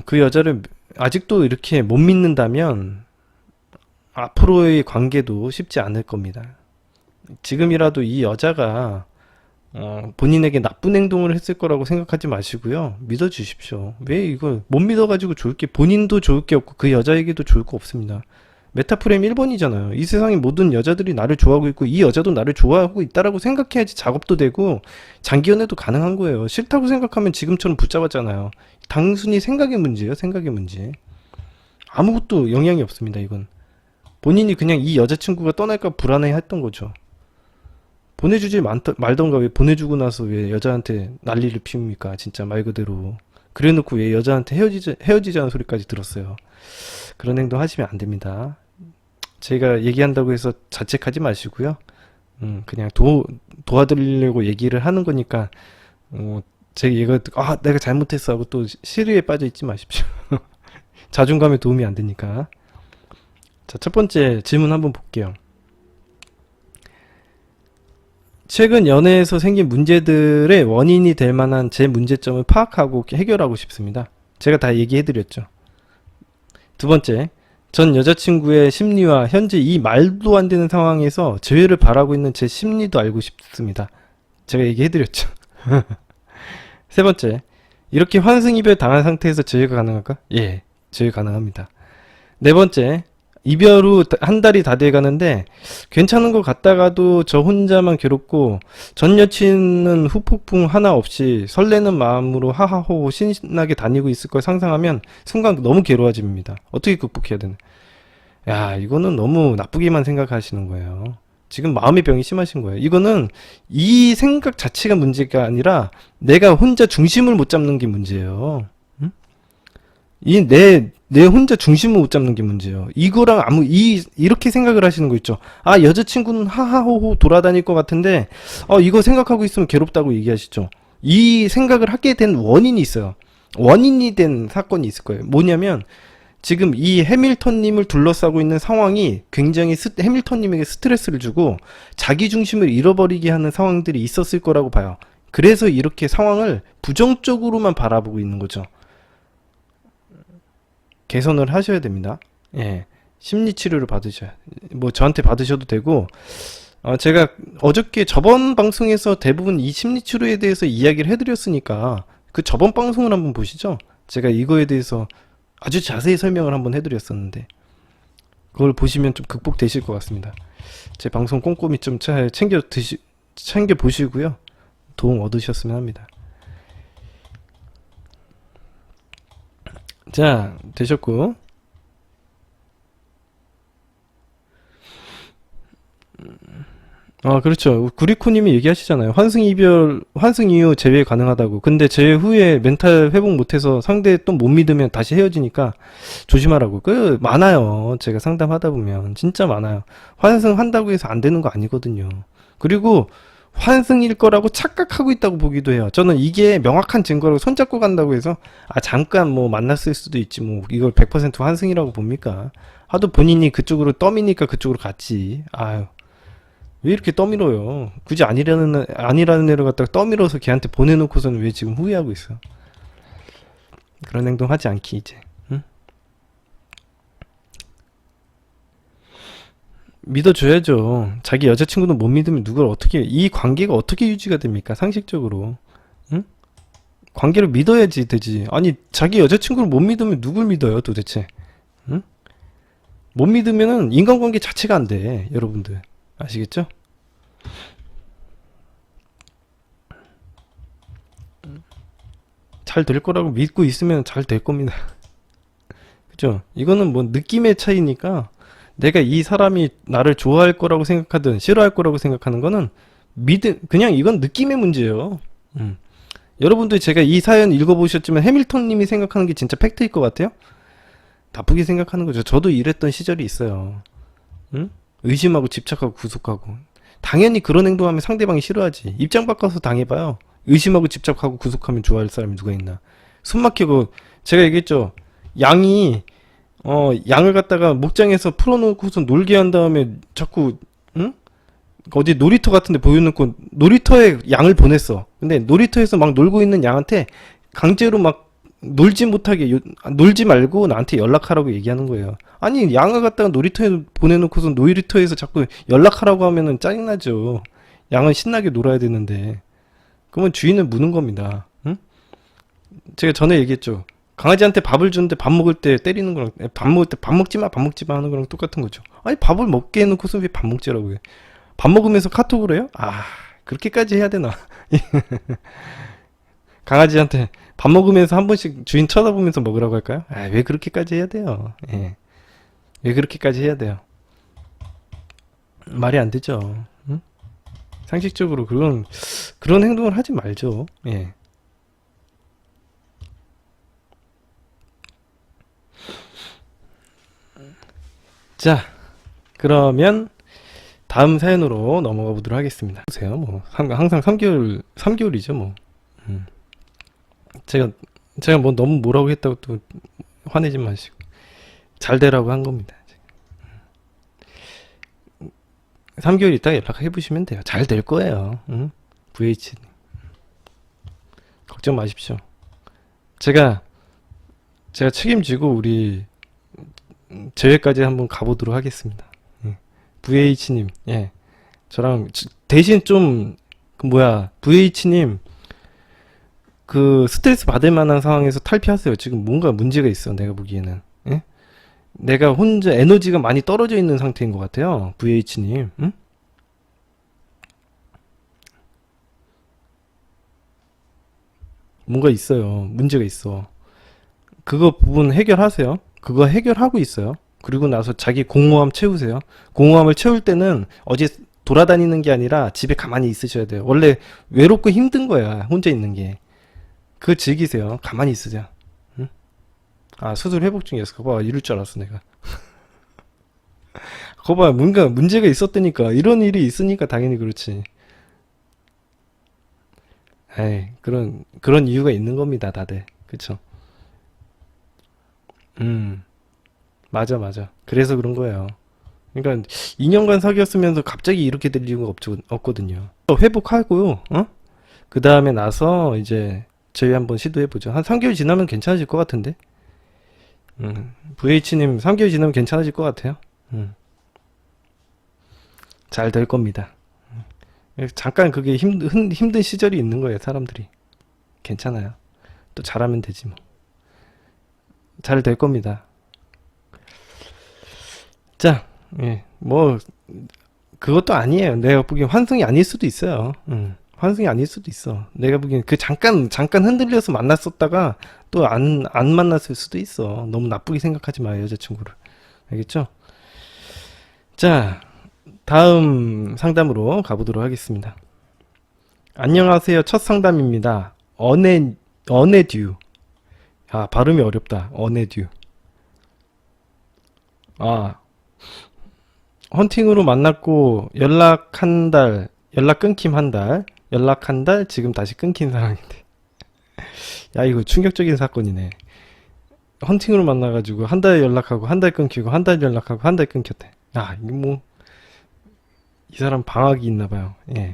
그 여자를 아직도 이렇게 못 믿는다면 앞으로의 관계도 쉽지 않을 겁니다. 지금이라도 이 여자가 본인에게 나쁜 행동을 했을 거라고 생각하지 마시고요. 믿어주십시오. 왜 이걸 못 믿어가지고 본인도 좋을 게 없고 그 여자에게도 좋을 거 없습니다. 메타프레임 1번이잖아요. 이 세상의 모든 여자들이 나를 좋아하고 있고 이 여자도 나를 좋아하고 있다라고 생각해야지 작업도 되고 장기 연애도 가능한 거예요. 싫다고 생각하면 지금처럼 붙잡았잖아요. 단순히 생각의 문제예요. 생각의 문제. 아무것도 영향이 없습니다. 이건 본인이 그냥 이 여자친구가 떠날까 불안해 했던 거죠. 보내주지 말던가 왜 보내주고 나서 왜 여자한테 난리를 피웁니까? 진짜 말 그대로. 그래놓고 왜 여자한테 헤어지자는 소리까지 들었어요. 그런 행동 하시면 안 됩니다. 제가 얘기한다고 해서 자책하지 마시고요. 그냥 도와드리려고 얘기를 하는 거니까 제가 이거 내가 잘못했어 하고 또 시리에 빠져 있지 마십시오. 자존감에 도움이 안 되니까. 자, 첫 번째 질문 한번 볼게요. 최근 연애에서 생긴 문제들의 원인이 될 만한 제 문제점을 파악하고 해결하고 싶습니다. 제가 다 얘기해드렸죠. 두 번째, 전 여자친구의 심리와 현재 이 말도 안 되는 상황에서 재회를 바라고 있는 제 심리도 알고 싶습니다. 제가 얘기해드렸죠. 세 번째, 이렇게 환승이별 당한 상태에서 재회가 가능할까? 예, 재회 가능합니다. 네 번째, 이별 후 한 달이 다 돼가는데 괜찮은 것 같다가도 저 혼자만 괴롭고 전 여친은 후폭풍 하나 없이 설레는 마음으로 하하호 신나게 다니고 있을 걸 상상하면 순간 너무 괴로워집니다. 어떻게 극복해야 되나? 야, 이거는 너무 나쁘게만 생각하시는 거예요. 지금 마음의 병이 심하신 거예요. 이거는 이 생각 자체가 문제가 아니라 내가 혼자 중심을 못 잡는 게 문제예요. 응? 내 혼자 중심을 못 잡는 게 문제예요. 이거랑 이렇게 생각을 하시는 거 있죠. 아, 여자친구는 하하호호 돌아다닐 것 같은데, 이거 생각하고 있으면 괴롭다고 얘기하시죠. 이 생각을 하게 된 원인이 있어요. 원인이 된 사건이 있을 거예요. 뭐냐면, 지금 이 해밀턴님을 둘러싸고 있는 상황이 굉장히 해밀턴님에게 스트레스를 주고, 자기 중심을 잃어버리게 하는 상황들이 있었을 거라고 봐요. 그래서 이렇게 상황을 부정적으로만 바라보고 있는 거죠. 개선을 하셔야 됩니다. 예. 심리 치료를 받으셔야, 뭐 저한테 받으셔도 되고, 제가 어저께 저번 방송에서 대부분 이 심리 치료에 대해서 이야기를 해드렸으니까 그 저번 방송을 한번 보시죠. 제가 이거에 대해서 아주 자세히 설명을 한번 해드렸었는데 그걸 보시면 좀 극복되실 것 같습니다. 제 방송 꼼꼼히 좀 잘 챙겨 보시고요. 도움 얻으셨으면 합니다. 자, 되셨고. 그렇죠. 구리코님이 얘기하시잖아요. 환승 이후 재회 가능하다고. 근데 재회 후에 멘탈 회복 못해서 상대 또 못 믿으면 다시 헤어지니까 조심하라고. 많아요. 제가 상담하다 보면. 진짜 많아요. 환승한다고 해서 안 되는 거 아니거든요. 그리고 환승일 거라고 착각하고 있다고 보기도 해요. 저는 이게 명확한 증거로 손잡고 간다고 해서 잠깐 뭐 만났을 수도 있지 뭐 이걸 100% 환승이라고 봅니까? 하도 본인이 그쪽으로 떠미니까 그쪽으로 갔지. 아유, 왜 이렇게 떠밀어요? 굳이 아니라는 애를 갖다가 떠밀어서 걔한테 보내놓고서는 왜 지금 후회하고 있어? 그런 행동 하지 않기 이제. 응? 믿어줘야죠. 자기 여자친구는 못 믿으면 이 관계가 어떻게 유지가 됩니까? 상식적으로. 응? 관계를 믿어야지 되지. 아니, 자기 여자친구를 못 믿으면 누굴 믿어요, 도대체? 응? 못 믿으면은 인간관계 자체가 안 돼, 여러분들. 아시겠죠? 잘 될 거라고 믿고 있으면 잘 될 겁니다. 그죠? 이거는 뭐 느낌의 차이니까 내가 이 사람이 나를 좋아할 거라고 생각하든 싫어할 거라고 생각하는 거는 그냥 이건 느낌의 문제예요. 여러분들 제가 이 사연 읽어보셨지만 해밀턴 님이 생각하는 게 진짜 팩트일 것 같아요? 나쁘게 생각하는 거죠. 저도 이랬던 시절이 있어요. 응? 의심하고 집착하고 구속하고. 당연히 그런 행동하면 상대방이 싫어하지. 입장 바꿔서 당해봐요. 의심하고 집착하고 구속하면 좋아할 사람이 누가 있나. 숨 막히고, 제가 얘기했죠. 양을 갖다가 목장에서 풀어놓고서 놀게 한 다음에 자꾸, 응? 어디 놀이터 같은 데 보여놓고 놀이터에 양을 보냈어. 근데 놀이터에서 막 놀고 있는 양한테 강제로 막 놀지 말고 나한테 연락하라고 얘기하는 거예요. 아니, 양을 갖다가 놀이터에 보내놓고서 놀이터에서 자꾸 연락하라고 하면은 짜증나죠. 양은 신나게 놀아야 되는데. 그러면 주인을 무는 겁니다. 응? 제가 전에 얘기했죠. 강아지한테 밥을 주는데 밥 먹을 때 때리는 거랑 밥 먹을 때 밥 먹지 마 하는 거랑 똑같은 거죠. 아니, 밥을 먹게 해놓고서 왜 밥 먹지라고 해. 밥 먹으면서 카톡을 해요? 그렇게까지 해야 되나? 강아지한테 밥 먹으면서 한 번씩 주인 쳐다보면서 먹으라고 할까요? 왜 그렇게까지 해야 돼요? 예. 왜 그렇게까지 해야 돼요? 말이 안 되죠. 응? 상식적으로 그런 행동을 하지 말죠. 예. 자, 그러면 다음 사연으로 넘어가 보도록 하겠습니다. 보세요. 뭐 항상 3개월이죠, 뭐. 제가 제가 뭐 너무 뭐라고 했다고 또 화내지 마시고 잘 되라고 한 겁니다. 3개월 있다가 연락해 보시면 돼요. 잘 될 거예요. 응? VH 걱정 마십시오. 제가 책임지고 우리 제외까지 한번 가보도록 하겠습니다. 예. VH님, 예. 저랑 대신 좀 그 뭐야 VH님 그 스트레스 받을 만한 상황에서 탈피하세요. 지금 뭔가 문제가 있어. 내가 보기에는. 예? 내가 혼자 에너지가 많이 떨어져 있는 상태인 것 같아요. VH님. 응? 뭔가 있어요. 문제가 있어. 그거 부분 해결하세요. 그거 해결하고 있어요. 그리고 나서 자기 공허함 채우세요. 공허함을 채울 때는 어디 돌아다니는 게 아니라 집에 가만히 있으셔야 돼요. 원래 외롭고 힘든 거야. 혼자 있는 게. 그거 즐기세요. 가만히 있으세요. 응? 아, 수술 회복 중이었어. 그거 봐. 이럴 줄 알았어, 내가. 그거 봐. 뭔가 문제가 있었다니까. 이런 일이 있으니까 당연히 그렇지. 에이, 그런 이유가 있는 겁니다, 다들. 그쵸? 음, 맞아, 맞아. 그래서 그런 거예요. 그러니까 2년간 사귀었으면서 갑자기 이렇게 될 이유가 없거든요. 회복하고요. 어? 그 다음에 나서 이제 저희 한번 시도해보죠. 한 3개월 지나면 괜찮아질 것 같은데? VH님 3개월 지나면 괜찮아질 것 같아요. 잘 될 겁니다. 잠깐 그게 힘든 시절이 있는 거예요, 사람들이. 괜찮아요. 또 잘하면 되지 뭐. 잘 될 겁니다. 자, 예, 뭐 그것도 아니에요. 내가 보기엔 환승이 아닐 수도 있어요. 환승이 아닐 수도 있어. 내가 보기엔 그 잠깐 흔들려서 만났었다가 또 안 만났을 수도 있어. 너무 나쁘게 생각하지 마요, 여자친구를. 알겠죠? 자, 다음 상담으로 가보도록 하겠습니다. 안녕하세요. 첫 상담입니다. 어네듀. 아, 발음이 어렵다. 어네듀. 아, 헌팅으로 만났고 연락 끊김 한 달, 연락 한 달, 지금 다시 끊긴 상황인데. 야, 이거 충격적인 사건이네. 헌팅으로 만나가지고 한 달 연락하고 한 달 끊기고 한 달 연락하고 한 달 끊겼대. 아, 이거 뭐, 이 사람 방학이 있나 봐요. 예.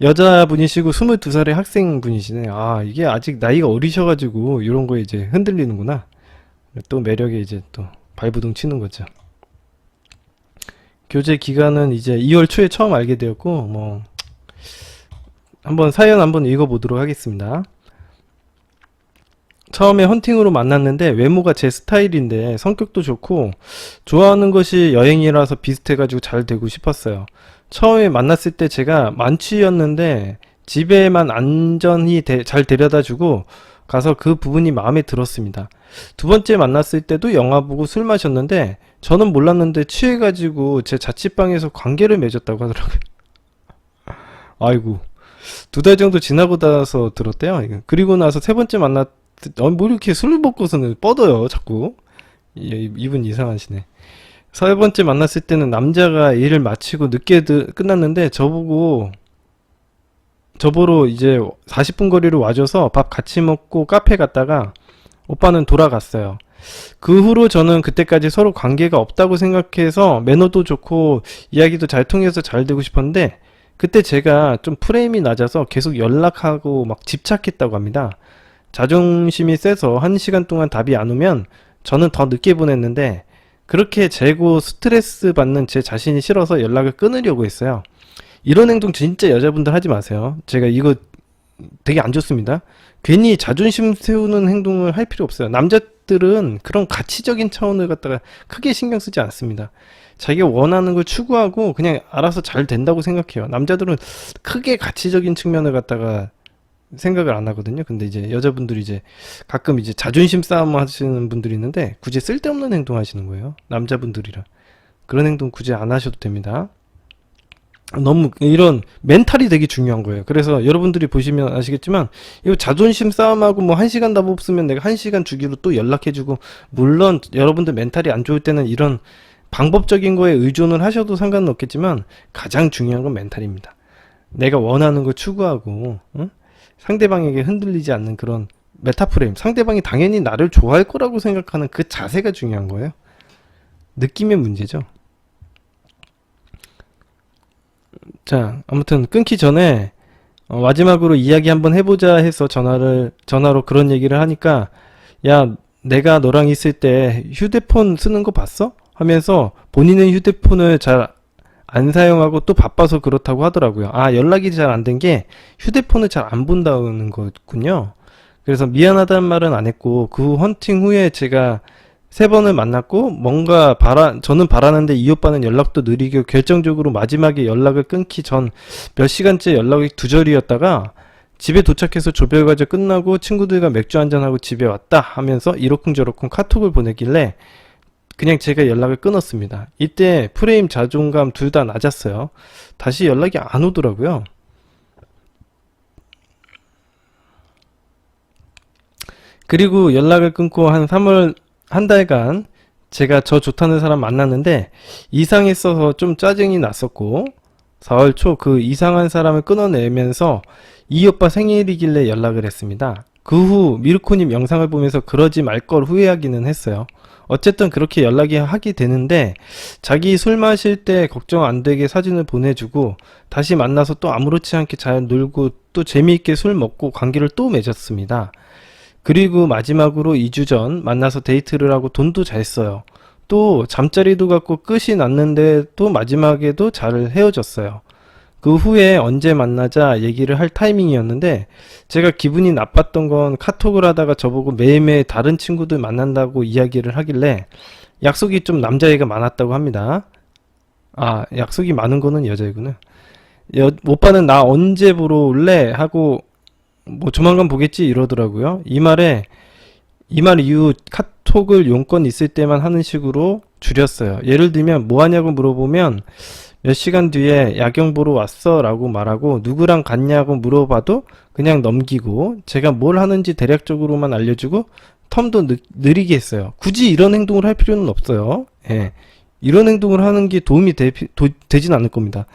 여자분이시고 22살의 학생분이시네. 아, 이게 아직 나이가 어리셔가지고 이런 거에 이제 흔들리는구나. 또 매력에 이제 또 발부둥 치는 거죠. 교제 기간은 이제 2월 초에 처음 알게 되었고, 뭐, 한번 사연 한번 읽어보도록 하겠습니다. 처음에 헌팅으로 만났는데 외모가 제 스타일인데 성격도 좋고 좋아하는 것이 여행이라서 비슷해가지고 잘 되고 싶었어요. 처음에 만났을 때 제가 만취였는데 집에만 안전히 잘 데려다주고 가서 그 부분이 마음에 들었습니다. 두 번째 만났을 때도 영화 보고 술 마셨는데 저는 몰랐는데 취해가지고 제 자취방에서 관계를 맺었다고 하더라고요. 아이고, 2달 정도 지나고 나서 들었대요. 그리고 나서 세 번째 뭐 이렇게 술 먹고서는 뻗어요, 자꾸. 이분 이상하시네. 세 번째 만났을 때는 남자가 일을 마치고 늦게 끝났는데 저보러 이제 40분 거리로 와줘서 밥 같이 먹고 카페 갔다가 오빠는 돌아갔어요. 그 후로 저는 그때까지 서로 관계가 없다고 생각해서 매너도 좋고 이야기도 잘 통해서 잘 되고 싶었는데 그때 제가 좀 프레임이 낮아서 계속 연락하고 막 집착했다고 합니다. 자존심이 세서 1시간 동안 답이 안 오면 저는 더 늦게 보냈는데 그렇게 재고 스트레스 받는 제 자신이 싫어서 연락을 끊으려고 했어요. 이런 행동 진짜 여자분들 하지 마세요. 제가 이거 되게 안 좋습니다. 괜히 자존심 세우는 행동을 할 필요 없어요. 남자들은 그런 가치적인 차원을 갖다가 크게 신경 쓰지 않습니다. 자기가 원하는 걸 추구하고 그냥 알아서 잘 된다고 생각해요. 남자들은 크게 가치적인 측면을 갖다가 생각을 안 하거든요. 근데 이제 여자분들이 이제 가끔 이제 자존심 싸움 하시는 분들이 있는데 굳이 쓸데없는 행동 하시는 거예요. 남자분들이라. 그런 행동 굳이 안 하셔도 됩니다. 너무 이런 멘탈이 되게 중요한 거예요. 그래서 여러분들이 보시면 아시겠지만 이거 자존심 싸움하고 뭐 1시간 답 없으면 내가 1시간 주기로 또 연락해주고 물론 여러분들 멘탈이 안 좋을 때는 이런 방법적인 거에 의존을 하셔도 상관은 없겠지만 가장 중요한 건 멘탈입니다. 내가 원하는 걸 추구하고 응? 상대방에게 흔들리지 않는 그런 메타프레임, 상대방이 당연히 나를 좋아할 거라고 생각하는 그 자세가 중요한 거예요. 느낌의 문제죠. 자, 아무튼 끊기 전에 마지막으로 이야기 한번 해보자 해서 전화로 그런 얘기를 하니까, 야, 내가 너랑 있을 때 휴대폰 쓰는 거 봤어? 하면서 본인은 휴대폰을 잘 안 사용하고 또 바빠서 그렇다고 하더라고요. 아, 연락이 잘 안 된 게 휴대폰을 잘 안 본다는 거군요. 그래서 미안하다는 말은 안 했고, 그 헌팅 후에 제가 3번을 만났고, 저는 바라는데 이 오빠는 연락도 느리고, 결정적으로 마지막에 연락을 끊기 전 몇 시간째 연락이 두절이었다가 집에 도착해서 조별과제 끝나고 친구들과 맥주 한잔하고 집에 왔다 하면서 이러쿵저러쿵 카톡을 보내길래 그냥 제가 연락을 끊었습니다. 이때 프레임, 자존감 둘 다 낮았어요. 다시 연락이 안 오더라고요. 그리고 연락을 끊고 한 달간 제가 저 좋다는 사람 만났는데 이상했어서 좀 짜증이 났었고, 4월 초 그 이상한 사람을 끊어내면서 이 오빠 생일이길래 연락을 했습니다. 그 후 미르코님 영상을 보면서 그러지 말 걸 후회하기는 했어요. 어쨌든 그렇게 연락이 하게 되는데, 자기 술 마실 때 걱정 안 되게 사진을 보내주고, 다시 만나서 또 아무렇지 않게 잘 놀고 또 재미있게 술 먹고 관계를 또 맺었습니다. 그리고 마지막으로 2주 전 만나서 데이트를 하고 돈도 잘 써요. 또 잠자리도 갖고 끝이 났는데 또 마지막에도 잘 헤어졌어요. 그 후에 언제 만나자 얘기를 할 타이밍이었는데, 제가 기분이 나빴던 건 카톡을 하다가 저보고 매일매일 다른 친구들 만난다고 이야기를 하길래 약속이 좀 남자애가 많았다고 합니다. 아, 약속이 많은 거는 여자이구나. 오빠는 나 언제 보러 올래? 하고 뭐 조만간 보겠지 이러더라고요. 이 말 이후 카톡을 용건 있을 때만 하는 식으로 줄였어요. 예를 들면 뭐 하냐고 물어보면 몇 시간 뒤에 야경 보러 왔어 라고 말하고, 누구랑 갔냐고 물어봐도 그냥 넘기고, 제가 뭘 하는지 대략적으로만 알려주고 텀도 느리게 했어요. 굳이 이런 행동을 할 필요는 없어요. 예. 이런 행동을 하는 게 도움이 되진 않을 겁니다.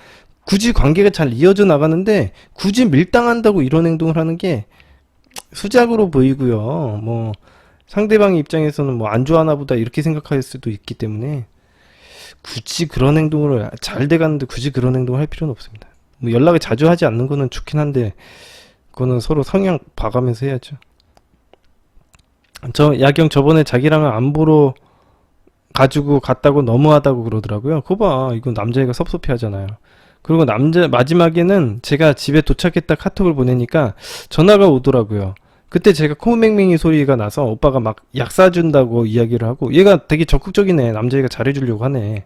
굳이 관계가 잘 이어져 나가는데 굳이 밀당한다고 이런 행동을 하는 게 수작으로 보이고요. 뭐 상대방 입장에서는 뭐 안 좋아하나 보다 이렇게 생각할 수도 있기 때문에, 굳이 그런 행동을, 잘 돼가는데 굳이 그런 행동을 할 필요는 없습니다. 뭐 연락을 자주 하지 않는 거는 좋긴 한데 그거는 서로 성향 봐가면서 해야죠. 저 야경 저번에 자기랑은 안 보러 가지고 갔다고 너무하다고 그러더라고요. 그거 봐, 이건 남자애가 섭섭해 하잖아요. 그리고 마지막에는 제가 집에 도착했다 카톡을 보내니까 전화가 오더라고요. 그때 제가 코맹맹이 소리가 나서 오빠가 막 약 사준다고 이야기를 하고, 얘가 되게 적극적이네. 남자애가 잘해주려고 하네.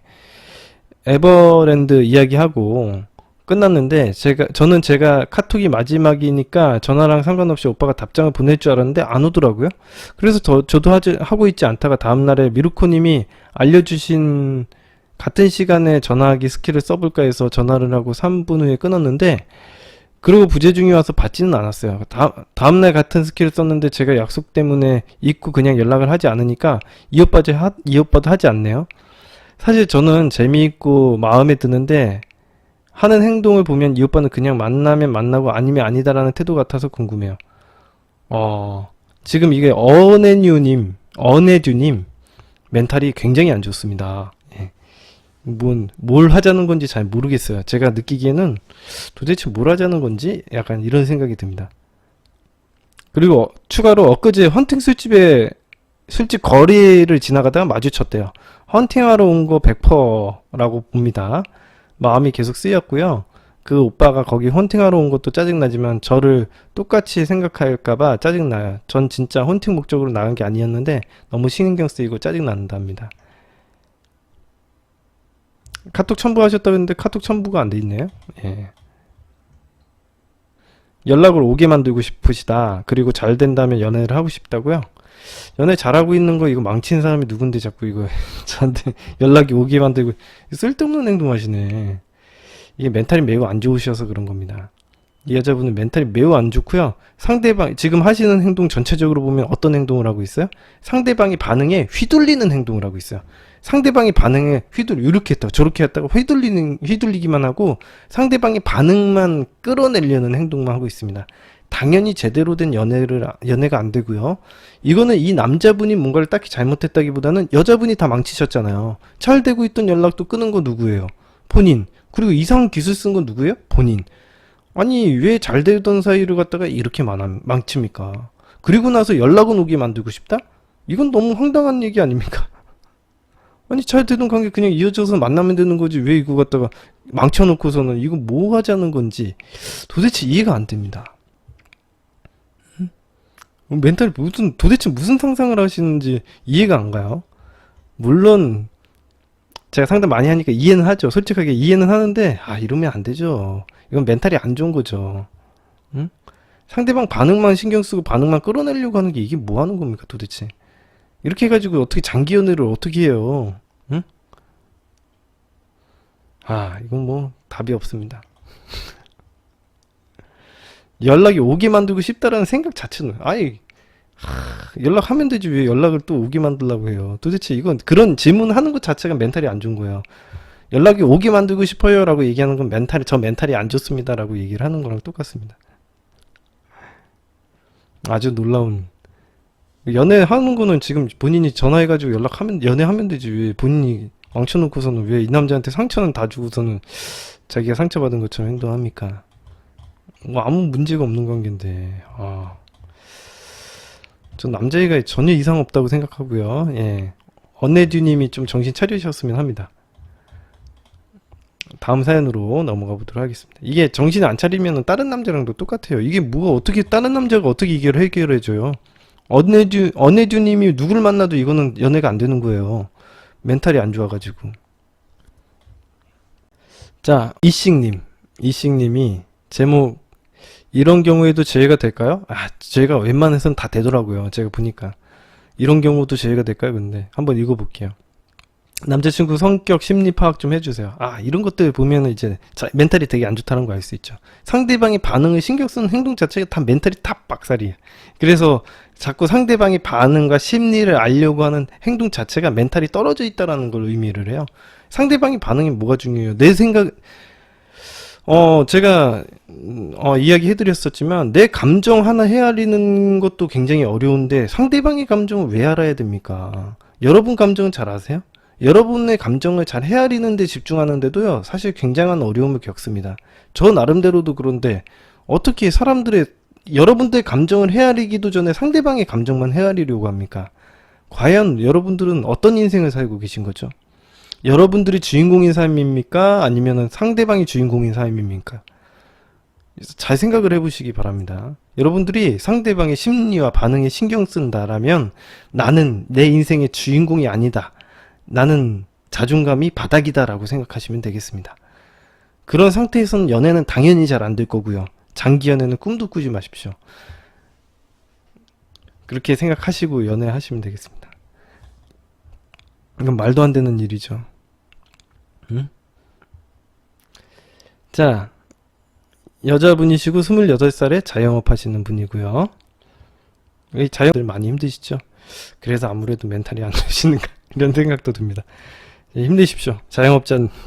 에버랜드 이야기하고 끝났는데, 저는 제가 카톡이 마지막이니까 전화랑 상관없이 오빠가 답장을 보낼 줄 알았는데 안 오더라고요. 그래서 저도 하고 있지 않다가 다음날에 미루코님이 알려주신 같은 시간에 전화하기 스킬을 써볼까 해서 전화를 하고 3분 후에 끊었는데, 그리고 부재중이 와서 받지는 않았어요. 다음날 같은 스킬을 썼는데 제가 약속 때문에 잊고 그냥 연락을 하지 않으니까 이 오빠도 하지 않네요. 사실 저는 재미있고 마음에 드는데, 하는 행동을 보면 이 오빠는 그냥 만나면 만나고 아니면 아니다라는 태도 같아서 궁금해요. 지금 이게 어네듀님 멘탈이 굉장히 안 좋습니다. 예. 뭘 하자는 건지 잘 모르겠어요. 제가 느끼기에는 도대체 뭘 하자는 건지 약간 이런 생각이 듭니다. 그리고 추가로 엊그제 헌팅 술집 거리를 지나가다가 마주쳤대요. 헌팅하러 온 거 100%라고 봅니다. 마음이 계속 쓰였고요. 그 오빠가 거기 헌팅하러 온 것도 짜증나지만 저를 똑같이 생각할까봐 짜증나요. 전 진짜 헌팅 목적으로 나간 게 아니었는데 너무 신경 쓰이고 짜증난답니다. 카톡 첨부하셨다고 했는데 카톡 첨부가 안 돼 있네요. 예. 연락을 오게 만들고 싶으시다. 그리고 잘 된다면 연애를 하고 싶다고요? 연애 잘하고 있는 거 이거 망치는 사람이 누군데 자꾸 이거 저한테 연락이 오게 만들고, 쓸데없는 행동 하시네. 이게 멘탈이 매우 안 좋으셔서 그런 겁니다. 이 여자분은 멘탈이 매우 안 좋고요. 상대방 지금 하시는 행동 전체적으로 보면 어떤 행동을 하고 있어요? 상대방이 반응에 휘둘리는 행동을 하고 있어요. 상대방이 반응에 이렇게 했다가 저렇게 했다가 휘둘리기만 하고 상대방이 반응만 끌어내려는 행동만 하고 있습니다. 당연히 제대로 된 연애가 안 되고요. 이거는 이 남자분이 뭔가를 딱히 잘못했다기보다는 여자분이 다 망치셨잖아요. 잘 되고 있던 연락도 끊은 거 누구예요? 본인. 그리고 이상한 기술 쓴 건 누구예요? 본인. 아니 왜 잘 되던 사이를 갖다가 이렇게 망칩니까? 그리고 나서 연락은 오게 만들고 싶다? 이건 너무 황당한 얘기 아닙니까? 아니 잘 되던 관계 그냥 이어져서 만나면 되는 거지 왜 이거 갖다가 망쳐놓고서는 이거 뭐 하자는 건지 도대체 이해가 안 됩니다. 멘탈 도대체 무슨 상상을 하시는지 이해가 안 가요. 물론 제가 상담 많이 하니까 이해는 하죠. 솔직하게 이해는 하는데 이러면 안 되죠. 이건 멘탈이 안 좋은 거죠. 응? 상대방 반응만 신경 쓰고 반응만 끌어내려고 하는 게 이게 뭐 하는 겁니까 도대체. 이렇게 해가지고 어떻게 장기 연애를 어떻게 해요. 응? 이건 뭐 답이 없습니다. 연락이 오게 만들고 싶다라는 생각 자체는 연락하면 되지 왜 연락을 또 오게 만들려고 해요. 도대체 이건 그런 질문하는 것 자체가 멘탈이 안 좋은 거예요. 연락이 오게 만들고 싶어요 라고 얘기하는 건 저 멘탈이 안 좋습니다 라고 얘기를 하는 거랑 똑같습니다. 아주 놀라운 연애하는 거는 지금 본인이 전화해가지고 연애하면 되지 왜 본인이 망쳐놓고서는 왜 이 남자한테 상처는 다 주고서는 자기가 상처받은 것처럼 행동합니까? 뭐 아무 문제가 없는 관계인데 전 남자애가 전혀 이상 없다고 생각하고요. 예. 언네듀님이 좀 정신 차리셨으면 합니다. 다음 사연으로 넘어가 보도록 하겠습니다. 이게 정신 안 차리면 다른 남자랑도 똑같아요. 이게 뭐가 어떻게 다른 남자가 어떻게 이걸 해결해줘요? 언네듀님이 누구를 만나도 이거는 연애가 안 되는 거예요. 멘탈이 안 좋아가지고. 자, 이씩님이 제목 이런 경우에도 제외가 될까요? 제가 웬만해선 다 되더라고요. 제가 보니까 이런 경우도 제외가 될까요? 근데 한번 읽어볼게요. 남자친구 성격 심리 파악 좀 해주세요. 이런 것들 보면은 이제 멘탈이 되게 안 좋다는 거 알 수 있죠. 상대방의 반응을 신경 쓰는 행동 자체가 다 멘탈이 탑 빡살이에요. 그래서 자꾸 상대방의 반응과 심리를 알려고 하는 행동 자체가 멘탈이 떨어져 있다라는 걸 의미를 해요. 상대방의 반응이 뭐가 중요해요? 내 생각 제가 이야기 해드렸었지만 내 감정 하나 헤아리는 것도 굉장히 어려운데 상대방의 감정을 왜 알아야 됩니까? 여러분 감정은 잘 아세요? 여러분의 감정을 잘 헤아리는 데 집중하는데도요 사실 굉장한 어려움을 겪습니다. 저 나름대로도 그런데 어떻게 여러분들의 감정을 헤아리기도 전에 상대방의 감정만 헤아리려고 합니까? 과연 여러분들은 어떤 인생을 살고 계신 거죠? 여러분들이 주인공인 삶입니까? 아니면 상대방이 주인공인 삶입니까? 잘 생각을 해보시기 바랍니다. 여러분들이 상대방의 심리와 반응에 신경 쓴다라면 나는 내 인생의 주인공이 아니다. 나는 자존감이 바닥이다 라고 생각하시면 되겠습니다. 그런 상태에서는 연애는 당연히 잘 안 될 거고요. 장기 연애는 꿈도 꾸지 마십시오. 그렇게 생각하시고 연애하시면 되겠습니다. 이건 말도 안 되는 일이죠. 응? 자, 여자분이시고 28살에 자영업 하시는 분이고요. 이 자영업들 많이 힘드시죠? 그래서 아무래도 멘탈이 안 좋으시는가 이런 생각도 듭니다. 힘내십시오.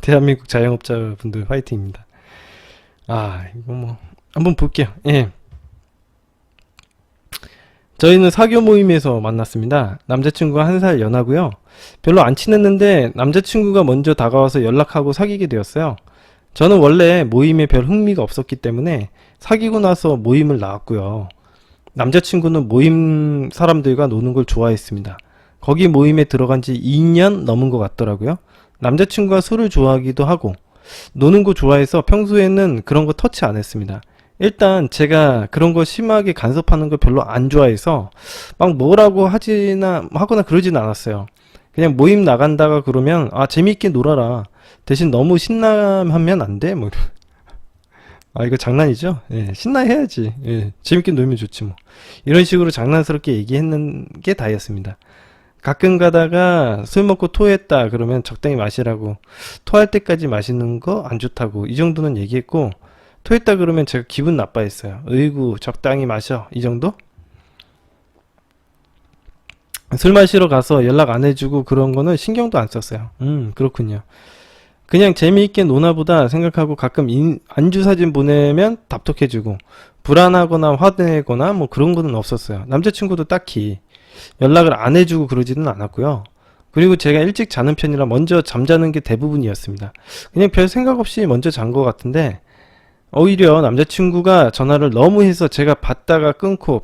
대한민국 자영업자분들 화이팅입니다. 이거 뭐 한번 볼게요. 예. 저희는 사교 모임에서 만났습니다. 남자친구가 1살 연하고요. 별로 안 친했는데 남자친구가 먼저 다가와서 연락하고 사귀게 되었어요. 저는 원래 모임에 별 흥미가 없었기 때문에 사귀고 나서 모임을 나왔고요. 남자친구는 모임 사람들과 노는 걸 좋아했습니다. 거기 모임에 들어간 지 2년 넘은 것 같더라고요. 남자친구가 술을 좋아하기도 하고 노는 거 좋아해서 평소에는 그런 거 터치 안 했습니다. 일단 제가 그런 거 심하게 간섭하는 거 별로 안 좋아해서 막 뭐라고 하거나 그러진 않았어요. 그냥 모임 나간다가 그러면 재밌게 놀아라. 대신 너무 신나하면 안 돼? 뭐 이거 장난이죠? 예, 신나해야지. 예, 재밌게 놀면 좋지 뭐. 이런 식으로 장난스럽게 얘기했는 게 다였습니다. 가끔 가다가 술 먹고 토했다 그러면 적당히 마시라고, 토할 때까지 마시는 거 안 좋다고 이 정도는 얘기했고, 토했다 그러면 제가 기분 나빠했어요. 으이구 적당히 마셔 이 정도? 술 마시러 가서 연락 안 해주고 그런 거는 신경도 안 썼어요. 그렇군요. 그냥 재미있게 노나보다 생각하고 가끔 안주 사진 보내면 답답해지고 불안하거나 화내거나 뭐 그런 거는 없었어요. 남자친구도 딱히 연락을 안 해주고 그러지는 않았고요. 그리고 제가 일찍 자는 편이라 먼저 잠자는 게 대부분이었습니다. 그냥 별 생각 없이 먼저 잔 것 같은데 오히려 남자친구가 전화를 너무 해서 제가 받다가 끊고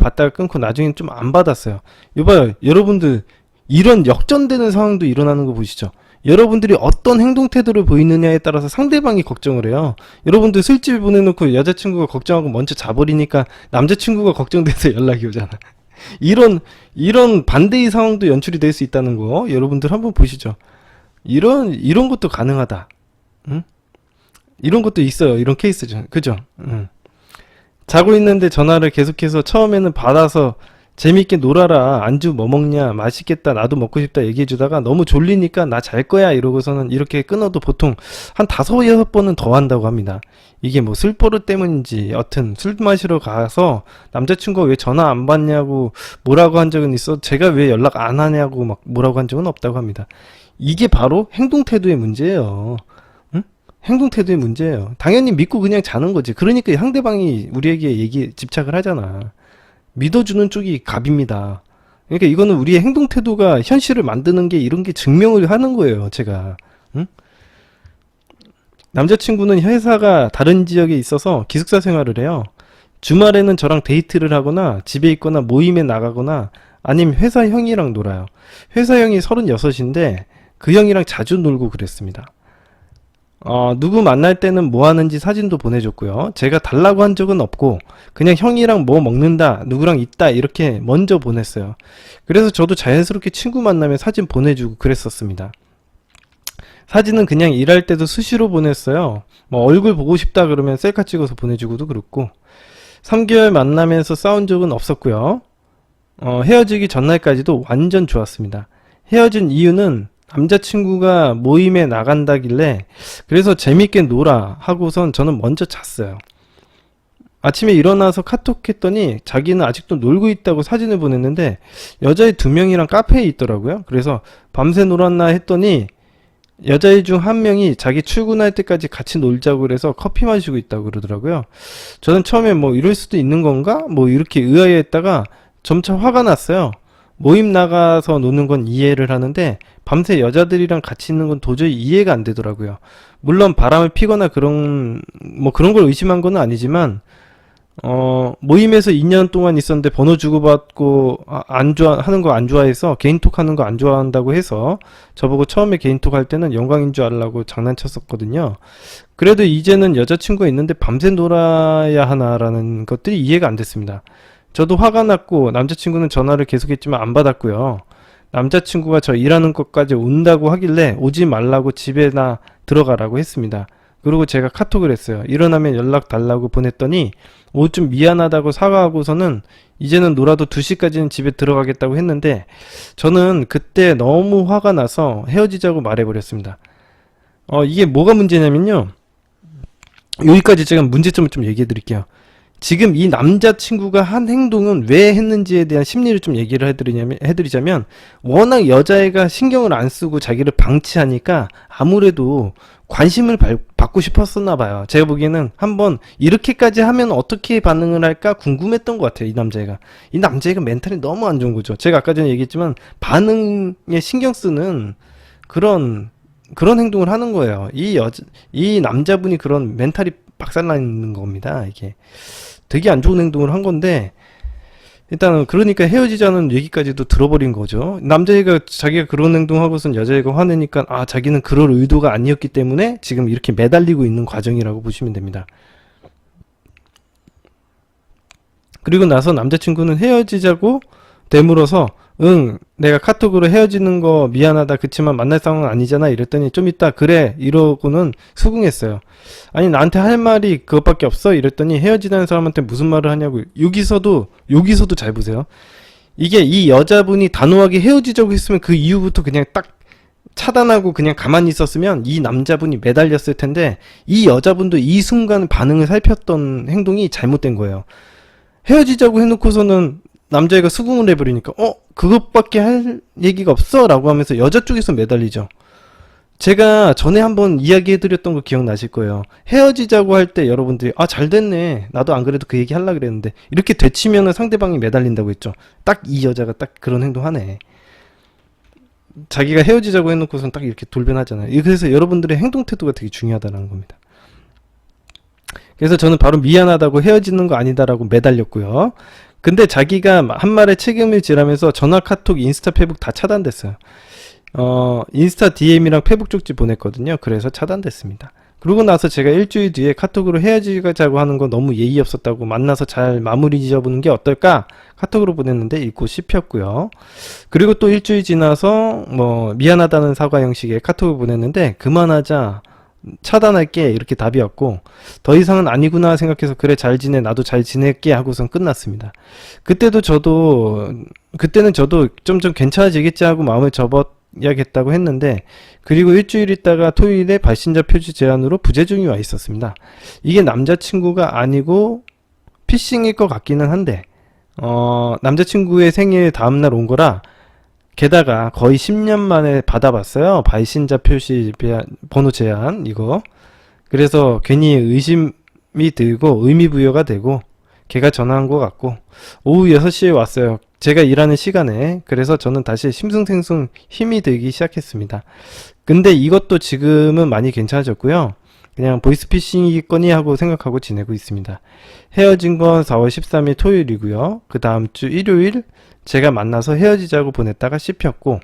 나중엔 좀 안 받았어요. 이봐요, 여러분들 이런 역전되는 상황도 일어나는 거 보시죠. 여러분들이 어떤 행동 태도를 보이느냐에 따라서 상대방이 걱정을 해요. 여러분들 술집에 보내놓고 여자친구가 걱정하고 먼저 자버리니까 남자친구가 걱정돼서 연락이 오잖아. 이런 반대의 상황도 연출이 될 수 있다는 거 여러분들 한번 보시죠. 이런 것도 가능하다. 응? 이런 것도 있어요. 이런 케이스죠. 그죠? 응. 자고 있는데 전화를 계속해서 처음에는 받아서 재밌게 놀아라. 안주 뭐 먹냐? 맛있겠다. 나도 먹고 싶다. 얘기해주다가 너무 졸리니까 나 잘 거야. 이러고서는 이렇게 끊어도 보통 한 5-6번은 더 한다고 합니다. 이게 뭐 술버릇 때문인지 여튼 술 마시러 가서 남자친구가 왜 전화 안 받냐고 뭐라고 한 적은 있어. 제가 왜 연락 안 하냐고 막 뭐라고 한 적은 없다고 합니다. 이게 바로 행동 태도의 문제예요. 응? 행동 태도의 문제예요. 당연히 믿고 그냥 자는 거지. 그러니까 상대방이 우리에게 집착을 하잖아. 믿어주는 쪽이 갑입니다. 그러니까 이거는 우리의 행동 태도가 현실을 만드는 게 이런 게 증명을 하는 거예요, 제가. 응? 남자친구는 회사가 다른 지역에 있어서 기숙사 생활을 해요. 주말에는 저랑 데이트를 하거나 집에 있거나 모임에 나가거나 아니면 회사 형이랑 놀아요. 회사 형이 36인데 그 형이랑 자주 놀고 그랬습니다. 누구 만날 때는 뭐 하는지 사진도 보내줬고요. 제가 달라고 한 적은 없고 그냥 형이랑 뭐 먹는다, 누구랑 있다 이렇게 먼저 보냈어요. 그래서 저도 자연스럽게 친구 만나면 사진 보내주고 그랬었습니다. 사진은 그냥 일할 때도 수시로 보냈어요. 뭐 얼굴 보고 싶다 그러면 셀카 찍어서 보내주고도 그렇고 3개월 만나면서 싸운 적은 없었고요. 헤어지기 전날까지도 완전 좋았습니다. 헤어진 이유는 남자친구가 모임에 나간다길래 그래서 재밌게 놀아 하고선 저는 먼저 잤어요. 아침에 일어나서 카톡 했더니 자기는 아직도 놀고 있다고 사진을 보냈는데 여자애 2명이랑 카페에 있더라고요. 그래서 밤새 놀았나 했더니 여자애 중 한 명이 자기 출근할 때까지 같이 놀자고 그래서 커피 마시고 있다고 그러더라고요. 저는 처음에 뭐 이럴 수도 있는 건가? 뭐 이렇게 의아해했다가 점차 화가 났어요. 모임 나가서 노는 건 이해를 하는데 밤새 여자들이랑 같이 있는 건 도저히 이해가 안 되더라고요. 물론 바람을 피거나 그런 걸 의심한 건 아니지만 모임에서 2년 동안 있었는데 번호 주고받고 하는 거 안 좋아해서 개인톡 하는 거 안 좋아한다고 해서 저보고 처음에 개인톡 할 때는 영광인 줄 알라고 장난쳤었거든요. 그래도 이제는 여자친구가 있는데 밤새 놀아야 하나라는 것들이 이해가 안 됐습니다. 저도 화가 났고 남자친구는 전화를 계속했지만 안 받았고요. 남자친구가 저 일하는 것까지 온다고 하길래 오지 말라고 집에나 들어가라고 했습니다. 그리고 제가 카톡을 했어요. 일어나면 연락 달라고 보냈더니 좀 미안하다고 사과하고서는 이제는 놀아도 2시까지는 집에 들어가겠다고 했는데 저는 그때 너무 화가 나서 헤어지자고 말해버렸습니다. 이게 뭐가 문제냐면요. 여기까지 제가 문제점을 좀 얘기해 드릴게요. 지금 이 남자친구가 한 행동은 왜 했는지에 대한 심리를 좀 얘기를 해드리자면 워낙 여자애가 신경을 안 쓰고 자기를 방치하니까 아무래도 관심을 받고 싶었었나 봐요. 제가 보기에는 한번 이렇게까지 하면 어떻게 반응을 할까 궁금했던 것 같아요. 이 남자애가 멘탈이 너무 안 좋은 거죠. 제가 아까 전에 얘기했지만 반응에 신경 쓰는 그런 행동을 하는 거예요. 이 남자분이 그런 멘탈이 박살나 있는 겁니다. 이게 되게 안 좋은 행동을 한 건데 일단은 그러니까 헤어지자는 얘기까지도 들어버린 거죠. 남자애가 자기가 그런 행동하고선 여자애가 화내니까 자기는 그럴 의도가 아니었기 때문에 지금 이렇게 매달리고 있는 과정이라고 보시면 됩니다. 그리고 나서 남자친구는 헤어지자고 되물어서 내가 카톡으로 헤어지는 거 미안하다. 그치만 만날 상황은 아니잖아. 이랬더니 좀 이따 그래 이러고는 수긍했어요. 아니 나한테 할 말이 그것밖에 없어? 이랬더니 헤어지자는 사람한테 무슨 말을 하냐고. 여기서도 잘 보세요. 이게 이 여자분이 단호하게 헤어지자고 했으면 그 이후부터 그냥 딱 차단하고 그냥 가만히 있었으면 이 남자분이 매달렸을 텐데 이 여자분도 이 순간 반응을 살폈던 행동이 잘못된 거예요. 헤어지자고 해놓고서는 남자애가 수긍을 해버리니까 그것밖에 할 얘기가 없어? 라고 하면서 여자 쪽에서 매달리죠. 제가 전에 한번 이야기해드렸던 거 기억나실 거예요. 헤어지자고 할 때 여러분들이 아, 잘 됐네. 나도 안 그래도 그 얘기 하려고 그랬는데 이렇게 되치면은 상대방이 매달린다고 했죠. 딱 이 여자가 딱 그런 행동하네. 자기가 헤어지자고 해놓고선 딱 이렇게 돌변하잖아요. 그래서 여러분들의 행동 태도가 되게 중요하다는 겁니다. 그래서 저는 바로 미안하다고 헤어지는 거 아니다라고 매달렸고요. 근데 자기가 한 말에 책임을 지라면서 전화, 카톡, 인스타, 페북 다 차단됐어요. 인스타 DM이랑 페북 쪽지 보냈거든요. 그래서 차단됐습니다. 그러고 나서 제가 일주일 뒤에 카톡으로 헤어지자고 하는 거 너무 예의 없었다고 만나서 잘 마무리 지어보는 게 어떨까? 카톡으로 보냈는데 읽고 씹혔고요. 그리고 또 일주일 지나서 뭐 미안하다는 사과 형식의 카톡을 보냈는데 그만하자, 차단할게, 이렇게 답이 왔고 더 이상은 아니구나 생각해서 그래 잘 지내, 나도 잘 지낼게 하고선 끝났습니다. 그때는 저도 좀 괜찮아지겠지 하고 마음을 접어야겠다고 했는데 그리고 일주일 있다가 토요일에 발신자 표시 제한으로 부재중이 와 있었습니다. 이게 남자친구가 아니고 피싱일 것 같기는 한데 남자친구의 생일 다음날 온 거라 게다가 거의 10년 만에 받아봤어요. 발신자 표시 번호 제한 이거. 그래서 괜히 의심이 들고 의미부여가 되고 걔가 전화한 것 같고 오후 6시에 왔어요. 제가 일하는 시간에. 그래서 저는 다시 심승생승 힘이 들기 시작했습니다. 근데 이것도 지금은 많이 괜찮아졌고요. 그냥 보이스피싱이겠거니 하고 생각하고 지내고 있습니다. 헤어진 건 4월 13일 토요일이고요. 그 다음 주 일요일 제가 만나서 헤어지자고 보냈다가 씹혔고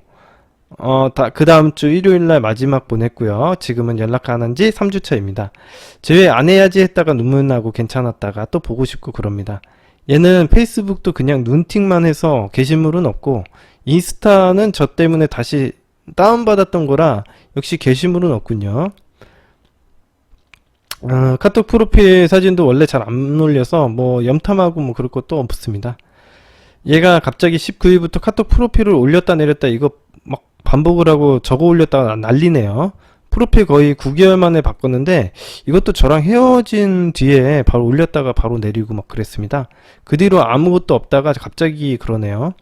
그 다음 주 일요일날 마지막 보냈고요. 지금은 연락 안 한 지 3주차입니다. 제외 안 해야지 했다가 눈물 나고 괜찮았다가 또 보고 싶고 그럽니다. 얘는 페이스북도 그냥 눈팅만 해서 게시물은 없고 인스타는 저 때문에 다시 다운받았던 거라 역시 게시물은 없군요. 카톡 프로필 사진도 원래 잘 안 올려서 뭐 염탐하고 뭐 그럴 것도 없습니다. 얘가 갑자기 19일부터 카톡 프로필을 올렸다 내렸다 이거 막 반복을 하고 적어 올렸다가 난리네요. 프로필 거의 9개월 만에 바꿨는데 이것도 저랑 헤어진 뒤에 바로 올렸다가 바로 내리고 막 그랬습니다. 그 뒤로 아무것도 없다가 갑자기 그러네요.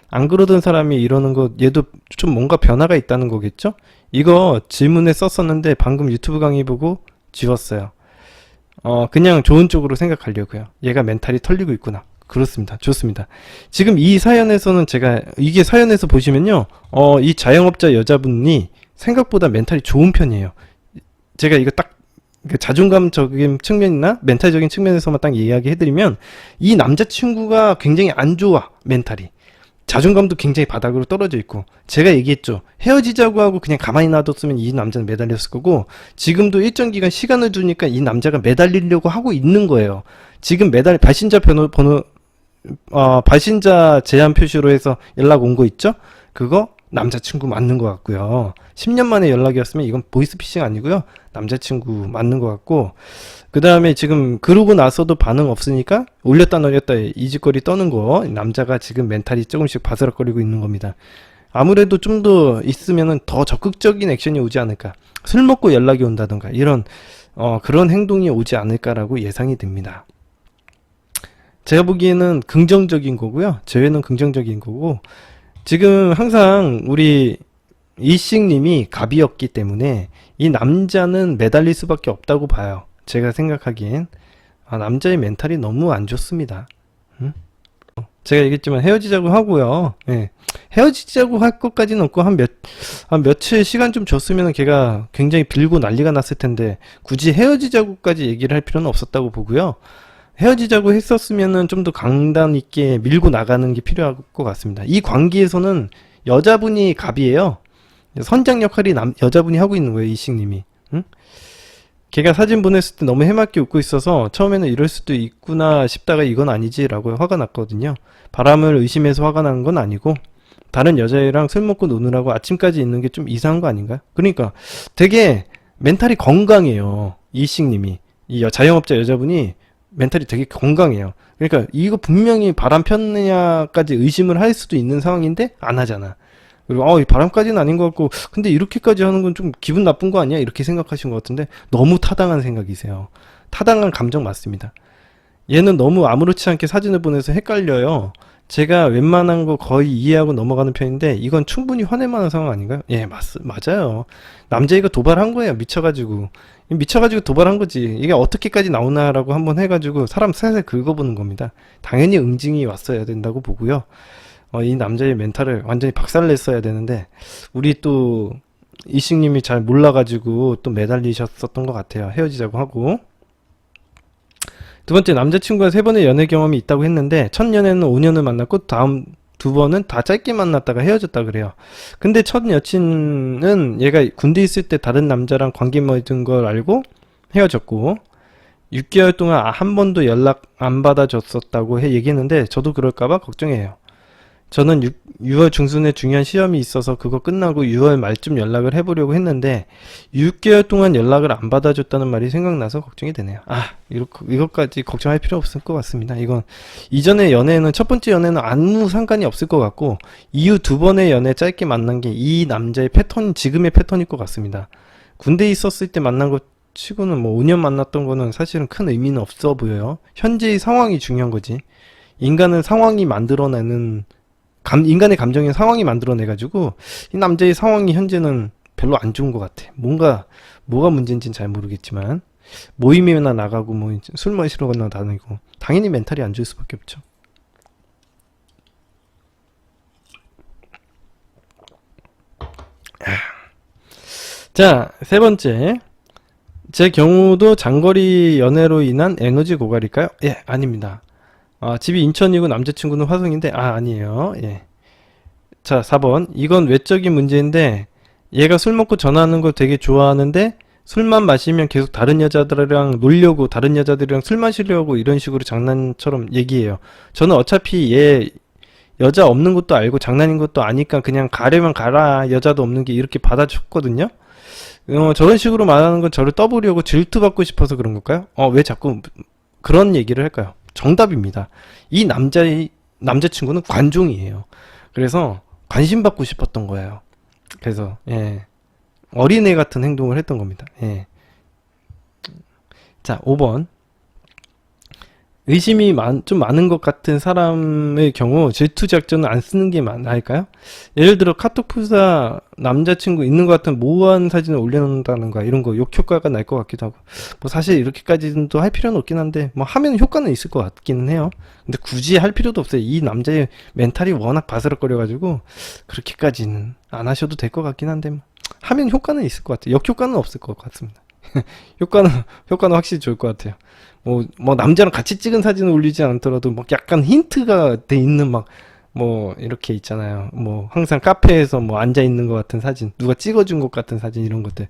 안 그러던 사람이 이러는 거 얘도 좀 뭔가 변화가 있다는 거겠죠? 이거 질문에 썼었는데 방금 유튜브 강의 보고 지웠어요. 그냥 좋은 쪽으로 생각하려고요. 얘가 멘탈이 털리고 있구나. 그렇습니다. 좋습니다. 지금 이 사연에서는 이게 사연에서 보시면요. 이 자영업자 여자분이 생각보다 멘탈이 좋은 편이에요. 제가 이거 딱 자존감적인 측면이나 멘탈적인 측면에서만 딱 이야기해드리면 이 남자친구가 굉장히 안 좋아. 멘탈이. 자존감도 굉장히 바닥으로 떨어져 있고 제가 얘기했죠. 헤어지자고 하고 그냥 가만히 놔뒀으면 이 남자는 매달렸을 거고 지금도 일정 기간 시간을 두니까 이 남자가 매달리려고 하고 있는 거예요. 지금 발신자 발신자 제한 표시로 해서 연락 온 거 있죠? 그거 남자친구 맞는 것 같고요. 10년 만에 연락이었으면 이건 보이스피싱 아니고요. 남자친구 맞는 것 같고 그 다음에 지금 그러고 나서도 반응 없으니까 올렸다 내렸다 이 짓거리 떠는 거 남자가 지금 멘탈이 조금씩 바스락거리고 있는 겁니다. 아무래도 좀 더 있으면은 더 적극적인 액션이 오지 않을까. 술 먹고 연락이 온다던가 이런 그런 행동이 오지 않을까라고 예상이 됩니다. 제가 보기에는 긍정적인 거고요. 제외는 긍정적인 거고 지금 항상 우리 이식님이 갑이었기 때문에 이 남자는 매달릴 수밖에 없다고 봐요. 제가 생각하기엔 남자의 멘탈이 너무 안 좋습니다. 제가 얘기했지만 헤어지자고 하고요. 네. 헤어지자고 할 것까지는 없고 한 며칠 시간 좀 줬으면 걔가 굉장히 빌고 난리가 났을 텐데 굳이 헤어지자고까지 얘기를 할 필요는 없었다고 보고요. 헤어지자고 했었으면은 좀 더 강단 있게 밀고 나가는 게 필요할 것 같습니다. 이 관계에서는 여자분이 갑이에요. 선장 역할이 여자분이 하고 있는 거예요, 이식님이. 응? 걔가 사진 보냈을 때 너무 해맑게 웃고 있어서 처음에는 이럴 수도 있구나 싶다가 이건 아니지라고 화가 났거든요. 바람을 의심해서 화가 난 건 아니고 다른 여자애랑 술 먹고 노느라고 아침까지 있는 게 좀 이상한 거 아닌가? 그러니까 되게 멘탈이 건강해요. 이식님이. 이 자영업자 여자분이 멘탈이 되게 건강해요. 그러니까 이거 분명히 바람 폈느냐까지 의심을 할 수도 있는 상황인데 안 하잖아. 그리고 이 바람까지는 아닌 것 같고 근데 이렇게까지 하는 건 좀 기분 나쁜 거 아니야? 이렇게 생각하신 것 같은데 너무 타당한 생각이세요. 타당한 감정 맞습니다. 얘는 너무 아무렇지 않게 사진을 보내서 헷갈려요. 제가 웬만한 거 거의 이해하고 넘어가는 편인데 이건 충분히 화낼 만한 상황 아닌가요? 예, 맞아요. 남자애가 도발한 거예요. 미쳐가지고 도발한 거지. 이게 어떻게까지 나오나라고 한번 해가지고 사람 살살 긁어보는 겁니다. 당연히 응징이 왔어야 된다고 보고요. 이 남자의 멘탈을 완전히 박살냈어야 되는데 우리 또 이식님이 잘 몰라가지고 또 매달리셨었던 것 같아요. 헤어지자고 하고. 두 번째, 남자친구가 3번의 연애 경험이 있다고 했는데 첫 연애는 5년을 만났고 다음 2번은 다 짧게 만났다가 헤어졌다 그래요. 근데 첫 여친은 얘가 군대 있을 때 다른 남자랑 관계 맺은 걸 알고 헤어졌고 6개월 동안 한 번도 연락 안 받아줬었다고 얘기했는데 저도 그럴까봐 걱정해요. 저는 6월 중순에 중요한 시험이 있어서 그거 끝나고 6월 말쯤 연락을 해보려고 했는데 6개월 동안 연락을 안 받아줬다는 말이 생각나서 걱정이 되네요. 이것까지 걱정할 필요 없을 것 같습니다. 이건 이전의 연애는 첫 번째 연애는 아무 상관이 없을 것 같고 이후 2번의 연애 짧게 만난 게 이 남자의 패턴, 지금의 패턴일 것 같습니다. 군대에 있었을 때 만난 것 치고는 뭐 5년 만났던 거는 사실은 큰 의미는 없어 보여요. 현재의 상황이 중요한 거지. 인간은 상황이 만들어내는 인간의 감정인 상황이 만들어내가지고 이 남자의 상황이 현재는 별로 안 좋은 것 같아. 뭐가 문제인지는 잘 모르겠지만 모임이나 나가고 뭐 술 마시러 건너 다니고 당연히 멘탈이 안 좋을 수밖에 없죠. 자, 3번째. 제 경우도 장거리 연애로 인한 에너지 고갈일까요? 예, 아닙니다. 집이 인천이고 남자친구는 화성인데 아니에요. 예. 자, 4번. 이건 외적인 문제인데 얘가 술 먹고 전화하는 걸 되게 좋아하는데 술만 마시면 계속 다른 여자들이랑 놀려고 다른 여자들이랑 술 마시려고 이런 식으로 장난처럼 얘기해요. 저는 어차피 얘 여자 없는 것도 알고 장난인 것도 아니까 그냥 가려면 가라, 여자도 없는 게 이렇게 받아줬거든요. 저런 식으로 말하는 건 저를 떠보려고 질투받고 싶어서 그런 걸까요? 왜 자꾸 그런 얘기를 할까요? 정답입니다. 이 남자친구는 관종이에요. 그래서 관심 받고 싶었던 거예요. 그래서 예, 어린애 같은 행동을 했던 겁니다. 예. 자, 5번. 의심이 좀 많은 것 같은 사람의 경우 질투 작전은 안 쓰는 게 나을까요? 예를 들어 카톡 프사 남자친구 있는 것 같은 모호한 사진을 올려놓는다는가 이런 거 욕 효과가 날 것 같기도 하고 뭐 사실 이렇게까지는 또 할 필요는 없긴 한데 뭐 하면 효과는 있을 것 같기는 해요. 근데 굳이 할 필요도 없어요. 이 남자의 멘탈이 워낙 바스락거려 가지고 그렇게까지는 안 하셔도 될 것 같긴 한데 뭐 하면 효과는 있을 것 같아요. 역효과는 없을 것 같습니다. 효과는 확실히 좋을 것 같아요. 뭐 남자랑 같이 찍은 사진을 올리지 않더라도 막 약간 힌트가 돼 있는 뭐 이렇게 있잖아요. 뭐 항상 카페에서 뭐 앉아 있는 것 같은 사진, 누가 찍어준 것 같은 사진 이런 것들.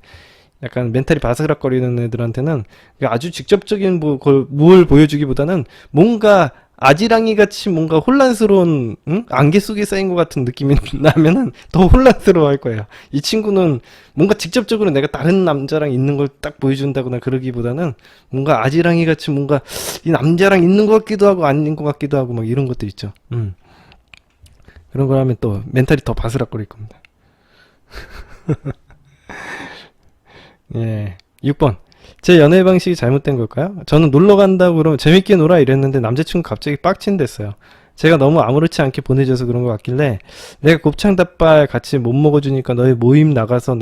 약간 멘탈이 바스락거리는 애들한테는 아주 직접적인 뭘 보여주기보다는 뭔가 아지랑이 같이 뭔가 혼란스러운 안개 속에 쌓인 것 같은 느낌이 나면은 더 혼란스러워 할 거예요. 이 친구는 뭔가 직접적으로 내가 다른 남자랑 있는 걸 딱 보여준다거나 그러기보다는 뭔가 아지랑이 같이 뭔가 이 남자랑 있는 것 같기도 하고 아닌 것 같기도 하고 막 이런 것들 있죠. 그런 걸 하면 또 멘탈이 더 바스락거릴 겁니다. 예. 6번. 제 연애 방식이 잘못된 걸까요? 저는 놀러 간다고 그러면 재밌게 놀아 이랬는데 남자친구 갑자기 빡친댔어요. 제가 너무 아무렇지 않게 보내줘서 그런 것 같길래 내가 곱창 닭발 같이 못 먹어주니까 너희 모임 나가서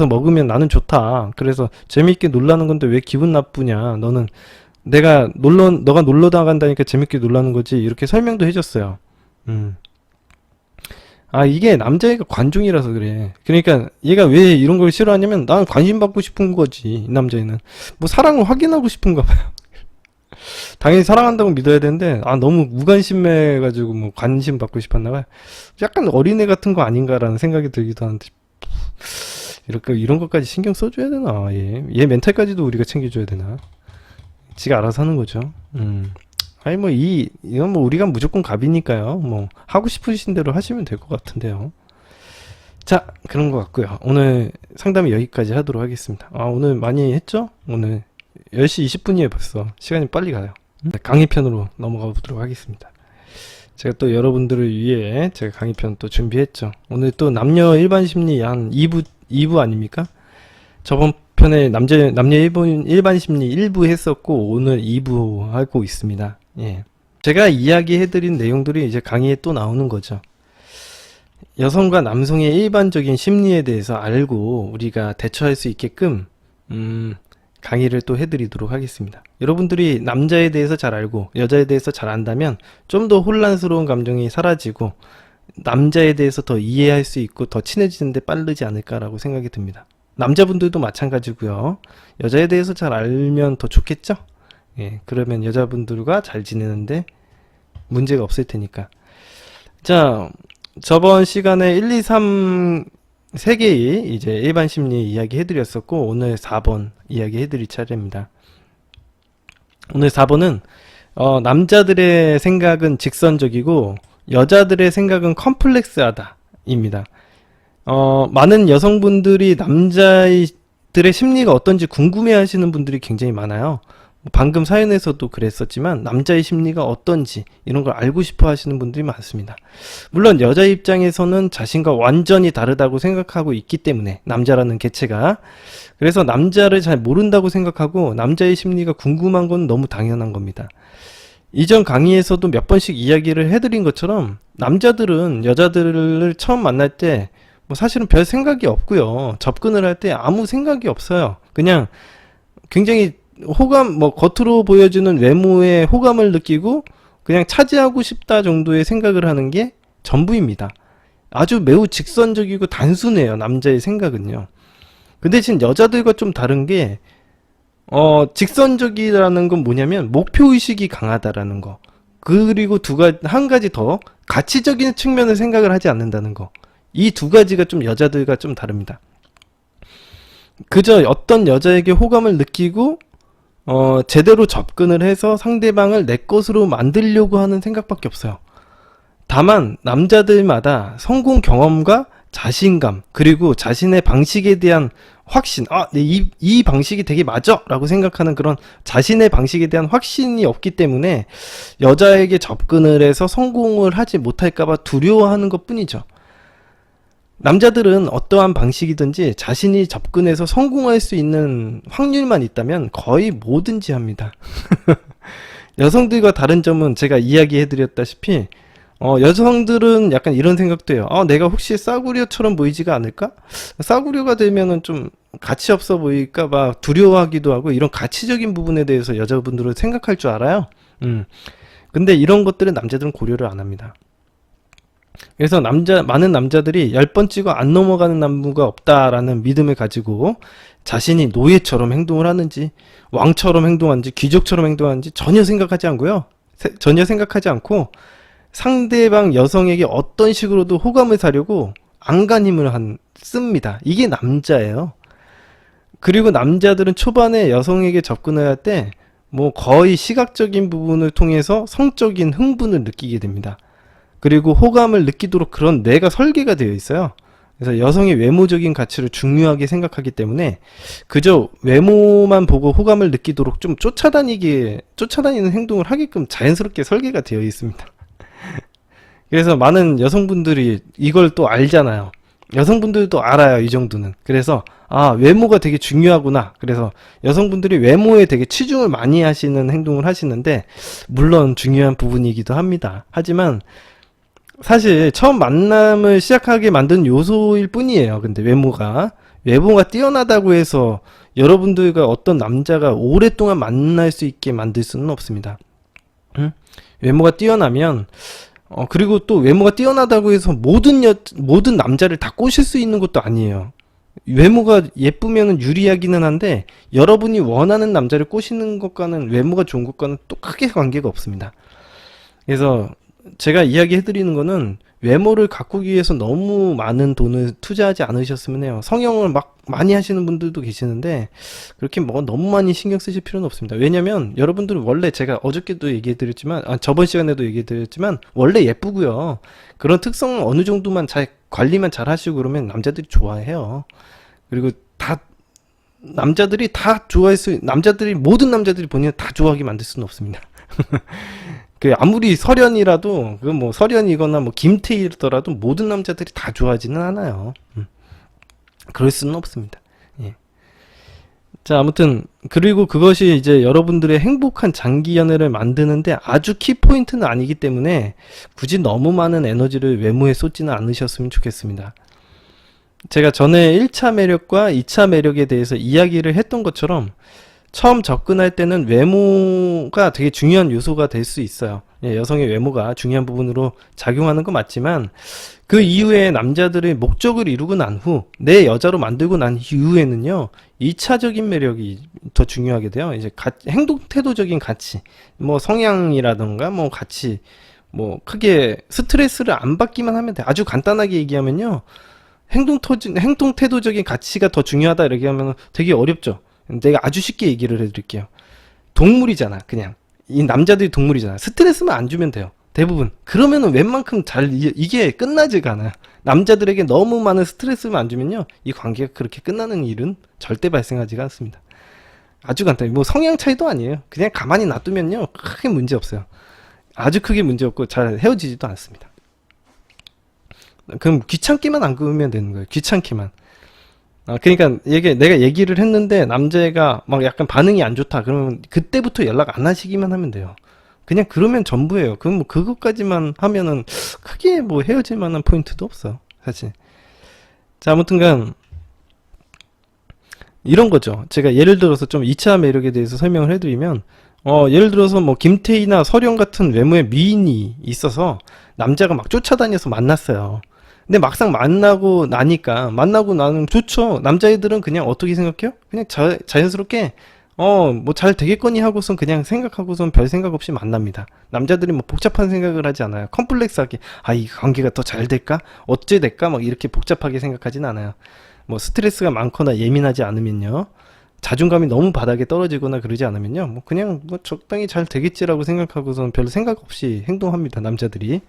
먹으면 나는 좋다. 그래서 재밌게 놀라는 건데 왜 기분 나쁘냐. 너가 놀러 나간다니까 재밌게 놀라는 거지. 이렇게 설명도 해줬어요. 이게 남자애가 관종이라서 그래. 그러니까 얘가 왜 이런 걸 싫어하냐면 난 관심 받고 싶은 거지. 이 남자애는 뭐 사랑을 확인하고 싶은가 봐요. 당연히 사랑한다고 믿어야 되는데 너무 무관심해 가지고 뭐 관심 받고 싶었나 봐요. 약간 어린애 같은 거 아닌가라는 생각이 들기도 하는데 이런 것까지 신경 써줘야 되나? 얘 멘탈까지도 우리가 챙겨줘야 되나? 지가 알아서 하는 거죠. 이건 뭐 우리가 무조건 갑이니까요. 뭐 하고 싶으신 대로 하시면 될 것 같은데요. 자, 그런 것 같고요. 오늘 상담이 여기까지 하도록 하겠습니다. 오늘 많이 했죠? 오늘 10시 20분이에요 벌써. 시간이 빨리 가요. 강의편으로 넘어가 보도록 하겠습니다. 제가 또 여러분들을 위해 제가 강의편 또 준비했죠. 오늘 또 남녀 일반 심리 한 2부 아닙니까? 저번 편에 남녀 일반 심리 1부 했었고 오늘 2부 하고 있습니다. 예. 제가 이야기해드린 내용들이 이제 강의에 또 나오는 거죠. 여성과 남성의 일반적인 심리에 대해서 알고 우리가 대처할 수 있게끔 강의를 또 해드리도록 하겠습니다. 여러분들이 남자에 대해서 잘 알고 여자에 대해서 잘 안다면 좀 더 혼란스러운 감정이 사라지고 남자에 대해서 더 이해할 수 있고 더 친해지는데 빠르지 않을까라고 생각이 듭니다. 남자분들도 마찬가지고요. 여자에 대해서 잘 알면 더 좋겠죠? 예, 그러면 여자분들과 잘 지내는데 문제가 없을 테니까. 자, 저번 시간에 1, 2, 3 3개의 이제 일반 심리 이야기 해드렸었고, 오늘 4번 이야기 해드릴 차례입니다. 오늘 4번은 남자들의 생각은 직선적이고 여자들의 생각은 컴플렉스하다 입니다. 많은 여성분들이 남자들의 심리가 어떤지 궁금해 하시는 분들이 굉장히 많아요. 방금 사연에서도 그랬었지만 남자의 심리가 어떤지 이런 걸 알고 싶어 하시는 분들이 많습니다. 물론 여자 입장에서는 자신과 완전히 다르다고 생각하고 있기 때문에, 남자라는 개체가, 그래서 남자를 잘 모른다고 생각하고 남자의 심리가 궁금한 건 너무 당연한 겁니다. 이전 강의에서도 몇 번씩 이야기를 해드린 것처럼 남자들은 여자들을 처음 만날 때 뭐 사실은 별 생각이 없고요. 접근을 할 때 아무 생각이 없어요. 그냥 굉장히 호감, 뭐 겉으로 보여주는 외모에 호감을 느끼고 그냥 차지하고 싶다 정도의 생각을 하는 게 전부입니다. 아주 매우 직선적이고 단순해요, 남자의 생각은요. 그 대신 여자들과 좀 다른 게 직선적이라는 건 뭐냐면 목표의식이 강하다라는 거, 그리고 한 가지 더, 가치적인 측면을 생각을 하지 않는다는 거. 이 두 가지가 좀 여자들과 좀 다릅니다. 그저 어떤 여자에게 호감을 느끼고 제대로 접근을 해서 상대방을 내 것으로 만들려고 하는 생각밖에 없어요. 다만 남자들마다 성공 경험과 자신감, 그리고 자신의 방식에 대한 확신, 이 방식이 되게 맞아 라고 생각하는 그런 자신의 방식에 대한 확신이 없기 때문에 여자에게 접근을 해서 성공을 하지 못할까봐 두려워하는 것 뿐이죠. 남자들은 어떠한 방식이든지 자신이 접근해서 성공할 수 있는 확률만 있다면 거의 뭐든지 합니다. 여성들과 다른 점은 제가 이야기해드렸다시피 여성들은 약간 이런 생각도 해요. 내가 혹시 싸구려처럼 보이지가 않을까? 싸구려가 되면은 좀 가치 없어 보일까봐 두려워하기도 하고, 이런 가치적인 부분에 대해서 여자분들은 생각할 줄 알아요. 근데 이런 것들은 남자들은 고려를 안 합니다. 그래서 많은 남자들이 10번 찍어 안 넘어가는 남부가 없다라는 믿음을 가지고 자신이 노예처럼 행동을 하는지, 왕처럼 행동하는지, 귀족처럼 행동하는지 전혀 생각하지 않고요. 전혀 생각하지 않고 상대방 여성에게 어떤 식으로도 호감을 사려고 안간힘을 씁니다. 이게 남자예요. 그리고 남자들은 초반에 여성에게 접근을 할 때 뭐 거의 시각적인 부분을 통해서 성적인 흥분을 느끼게 됩니다. 그리고 호감을 느끼도록 그런 뇌가 설계가 되어 있어요. 그래서 여성의 외모적인 가치를 중요하게 생각하기 때문에 그저 외모만 보고 호감을 느끼도록 좀 쫓아다니는 행동을 하게끔 자연스럽게 설계가 되어 있습니다. 그래서 많은 여성분들이 이걸 또 알잖아요. 여성분들도 알아요, 이 정도는. 그래서 외모가 되게 중요하구나. 그래서 여성분들이 외모에 되게 치중을 많이 하시는 행동을 하시는데, 물론 중요한 부분이기도 합니다. 하지만 사실 처음 만남을 시작하게 만든 요소일 뿐이에요. 근데 외모가 뛰어나다고 해서 여러분들과 어떤 남자가 오랫동안 만날 수 있게 만들 수는 없습니다. 외모가 뛰어나면 그리고 또 외모가 뛰어나다고 해서 모든 남자를 다 꼬실 수 있는 것도 아니에요. 외모가 예쁘면 유리하기는 한데 여러분이 원하는 남자를 꼬시는 것과는, 외모가 좋은 것과는 또 크게 관계가 없습니다. 그래서 제가 이야기해드리는 거는 외모를 가꾸기 위해서 너무 많은 돈을 투자하지 않으셨으면 해요. 성형을 막 많이 하시는 분들도 계시는데 그렇게 뭐 너무 많이 신경 쓰실 필요는 없습니다. 왜냐면 여러분들은 원래, 제가 어저께도 얘기해드렸지만, 저번 시간에도 얘기해드렸지만, 원래 예쁘고요. 그런 특성은 어느 정도만 관리만 잘 하시고 그러면 남자들이 좋아해요. 그리고 모든 남자들이 본인을 다 좋아하게 만들 수는 없습니다. 아무리 설현이라도, 뭐 설현이거나 뭐 김태희더라도 모든 남자들이 다 좋아하지는 않아요. 그럴 수는 없습니다. 예. 자, 아무튼 그리고 그것이 이제 여러분들의 행복한 장기 연애를 만드는데 아주 키포인트는 아니기 때문에 굳이 너무 많은 에너지를 외모에 쏟지는 않으셨으면 좋겠습니다. 제가 전에 1차 매력과 2차 매력에 대해서 이야기를 했던 것처럼 처음 접근할 때는 외모가 되게 중요한 요소가 될 수 있어요. 예, 여성의 외모가 중요한 부분으로 작용하는 건 맞지만 그 이후에 남자들의 목적을 이루고 난 후 내 여자로 만들고 난 이후에는요 2차적인 매력이 더 중요하게 돼요. 이제 행동 태도적인 가치, 뭐 성향이라던가 뭐 가치, 뭐 크게 스트레스를 안 받기만 하면 돼. 아주 간단하게 얘기하면요 행동 태도적인 가치가 더 중요하다 이렇게 하면 되게 어렵죠. 내가 아주 쉽게 얘기를 해드릴게요. 동물이잖아. 그냥 이 남자들이 동물이잖아. 스트레스만 안 주면 돼요. 대부분. 그러면은 웬만큼 잘 이게 끝나지가 않아요. 남자들에게 너무 많은 스트레스만 안 주면요 이 관계가 그렇게 끝나는 일은 절대 발생하지가 않습니다. 아주 간단히 뭐 성향 차이도 아니에요. 그냥 가만히 놔두면요 크게 문제 없어요. 아주 크게 문제 없고 잘 헤어지지도 않습니다. 그럼 귀찮기만 안 그으면 되는 거예요. 귀찮기만. 그러니까 내가 얘기를 했는데 남자애가 막 약간 반응이 안 좋다. 그러면 그때부터 연락 안 하시기만 하면 돼요. 그냥 그러면 전부예요. 그럼 뭐 그것까지만 하면은 크게 뭐 헤어질 만한 포인트도 없어. 사실. 자, 아무튼간 이런 거죠. 제가 예를 들어서 좀 2차 매력에 대해서 설명을 해드리면 예를 들어서 뭐 김태희나 설영 같은 외모의 미인이 있어서 남자가 막 쫓아다녀서 만났어요. 근데 막상 만나고 나면 좋죠. 남자애들은 그냥 어떻게 생각해요? 그냥 자연스럽게 뭐 잘 되겠거니 하고선 그냥 생각하고선 별 생각 없이 만납니다. 남자들이 뭐 복잡한 생각을 하지 않아요. 컴플렉스하게 이 관계가 더 잘 될까? 어째 될까? 막 이렇게 복잡하게 생각하진 않아요. 뭐 스트레스가 많거나 예민하지 않으면요. 자존감이 너무 바닥에 떨어지거나 그러지 않으면요. 뭐 그냥 뭐 적당히 잘 되겠지라고 생각하고선 별 생각 없이 행동합니다. 남자들이.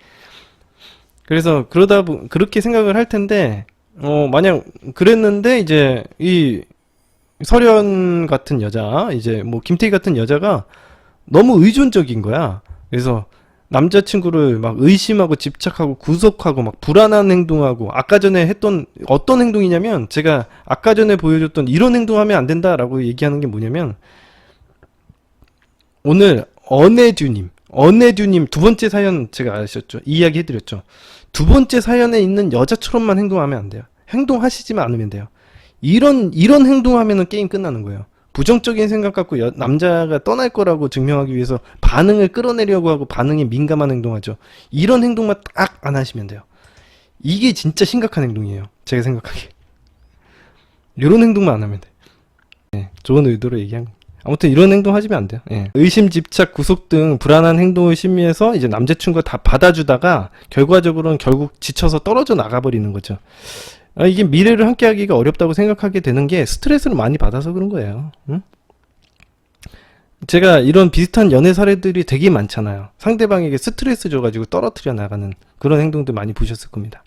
그래서 그렇게 생각을 할 텐데 만약 그랬는데 이제 이 설현 같은 여자, 이제 뭐 김태희 같은 여자가 너무 의존적인 거야. 그래서 남자친구를 막 의심하고 집착하고 구속하고 막 불안한 행동하고 아까 전에 했던 어떤 행동이냐면 제가 아까 전에 보여줬던 이런 행동하면 안 된다라고 얘기하는 게 뭐냐면 오늘 언혜듀님 두 번째 사연 제가 아셨죠? 이야기 해드렸죠. 두 번째 사연에 있는 여자처럼만 행동하면 안 돼요. 행동하시지만 않으면 돼요. 이런 행동하면은 게임 끝나는 거예요. 부정적인 생각 갖고 남자가 떠날 거라고 증명하기 위해서 반응을 끌어내려고 하고 반응에 민감한 행동하죠. 이런 행동만 딱 안 하시면 돼요. 이게 진짜 심각한 행동이에요. 제가 생각하기에. 이런 행동만 안 하면 돼. 네, 좋은 의도로 얘기한 거. 아무튼 이런 행동 하시면 안 돼요. 예. 의심, 집착, 구속 등 불안한 행동을 심의해서 이제 남자친구가 다 받아주다가 결과적으로는 결국 지쳐서 떨어져 나가버리는 거죠. 이게 미래를 함께하기가 어렵다고 생각하게 되는 게 스트레스를 많이 받아서 그런 거예요. 응? 제가 이런 비슷한 연애 사례들이 되게 많잖아요. 상대방에게 스트레스 줘가지고 떨어뜨려 나가는 그런 행동들 많이 보셨을 겁니다.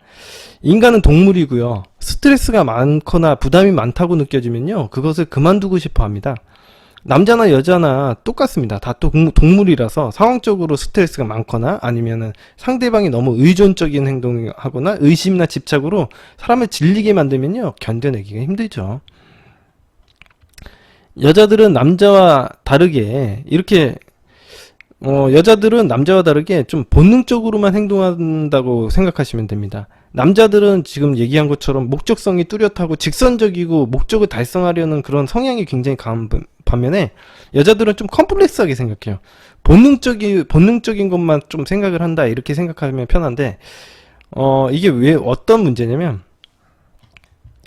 인간은 동물이고요. 스트레스가 많거나 부담이 많다고 느껴지면요. 그것을 그만두고 싶어 합니다. 남자나 여자나 똑같습니다. 다 또 동물이라서 상황적으로 스트레스가 많거나 아니면은 상대방이 너무 의존적인 행동을 하거나 의심이나 집착으로 사람을 질리게 만들면요. 견뎌내기가 힘들죠. 여자들은 남자와 다르게 좀 본능적으로만 행동한다고 생각하시면 됩니다. 남자들은 지금 얘기한 것처럼 목적성이 뚜렷하고 직선적이고 목적을 달성하려는 그런 성향이 굉장히 강한 반면에 여자들은 좀 컴플렉스하게 생각해요. 본능적인 것만 좀 생각을 한다 이렇게 생각하면 편한데 이게 왜 어떤 문제냐면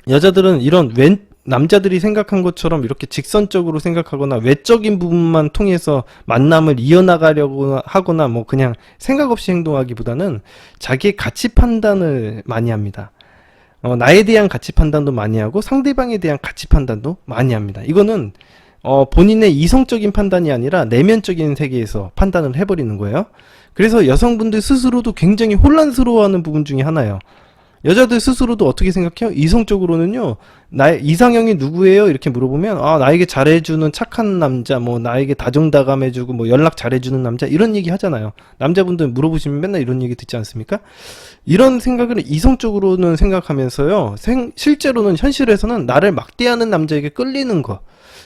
여자들은 남자들이 생각한 것처럼 이렇게 직선적으로 생각하거나 외적인 부분만 통해서 만남을 이어나가려고 하거나 뭐 그냥 생각 없이 행동하기보다는 자기의 가치 판단을 많이 합니다. 나에 대한 가치 판단도 많이 하고 상대방에 대한 가치 판단도 많이 합니다. 이거는 본인의 이성적인 판단이 아니라 내면적인 세계에서 판단을 해버리는 거예요. 그래서 여성분들 스스로도 굉장히 혼란스러워하는 부분 중에 하나예요. 여자들 스스로도 어떻게 생각해요? 이성적으로는요, 나의 이상형이 누구예요? 이렇게 물어보면, 나에게 잘해주는 착한 남자, 뭐, 나에게 다정다감해주고, 뭐, 연락 잘해주는 남자, 이런 얘기 하잖아요. 남자분들 물어보시면 맨날 이런 얘기 듣지 않습니까? 이런 생각을 이성적으로는 생각하면서요, 실제로는 현실에서는 나를 막대하는 남자에게 끌리는 거,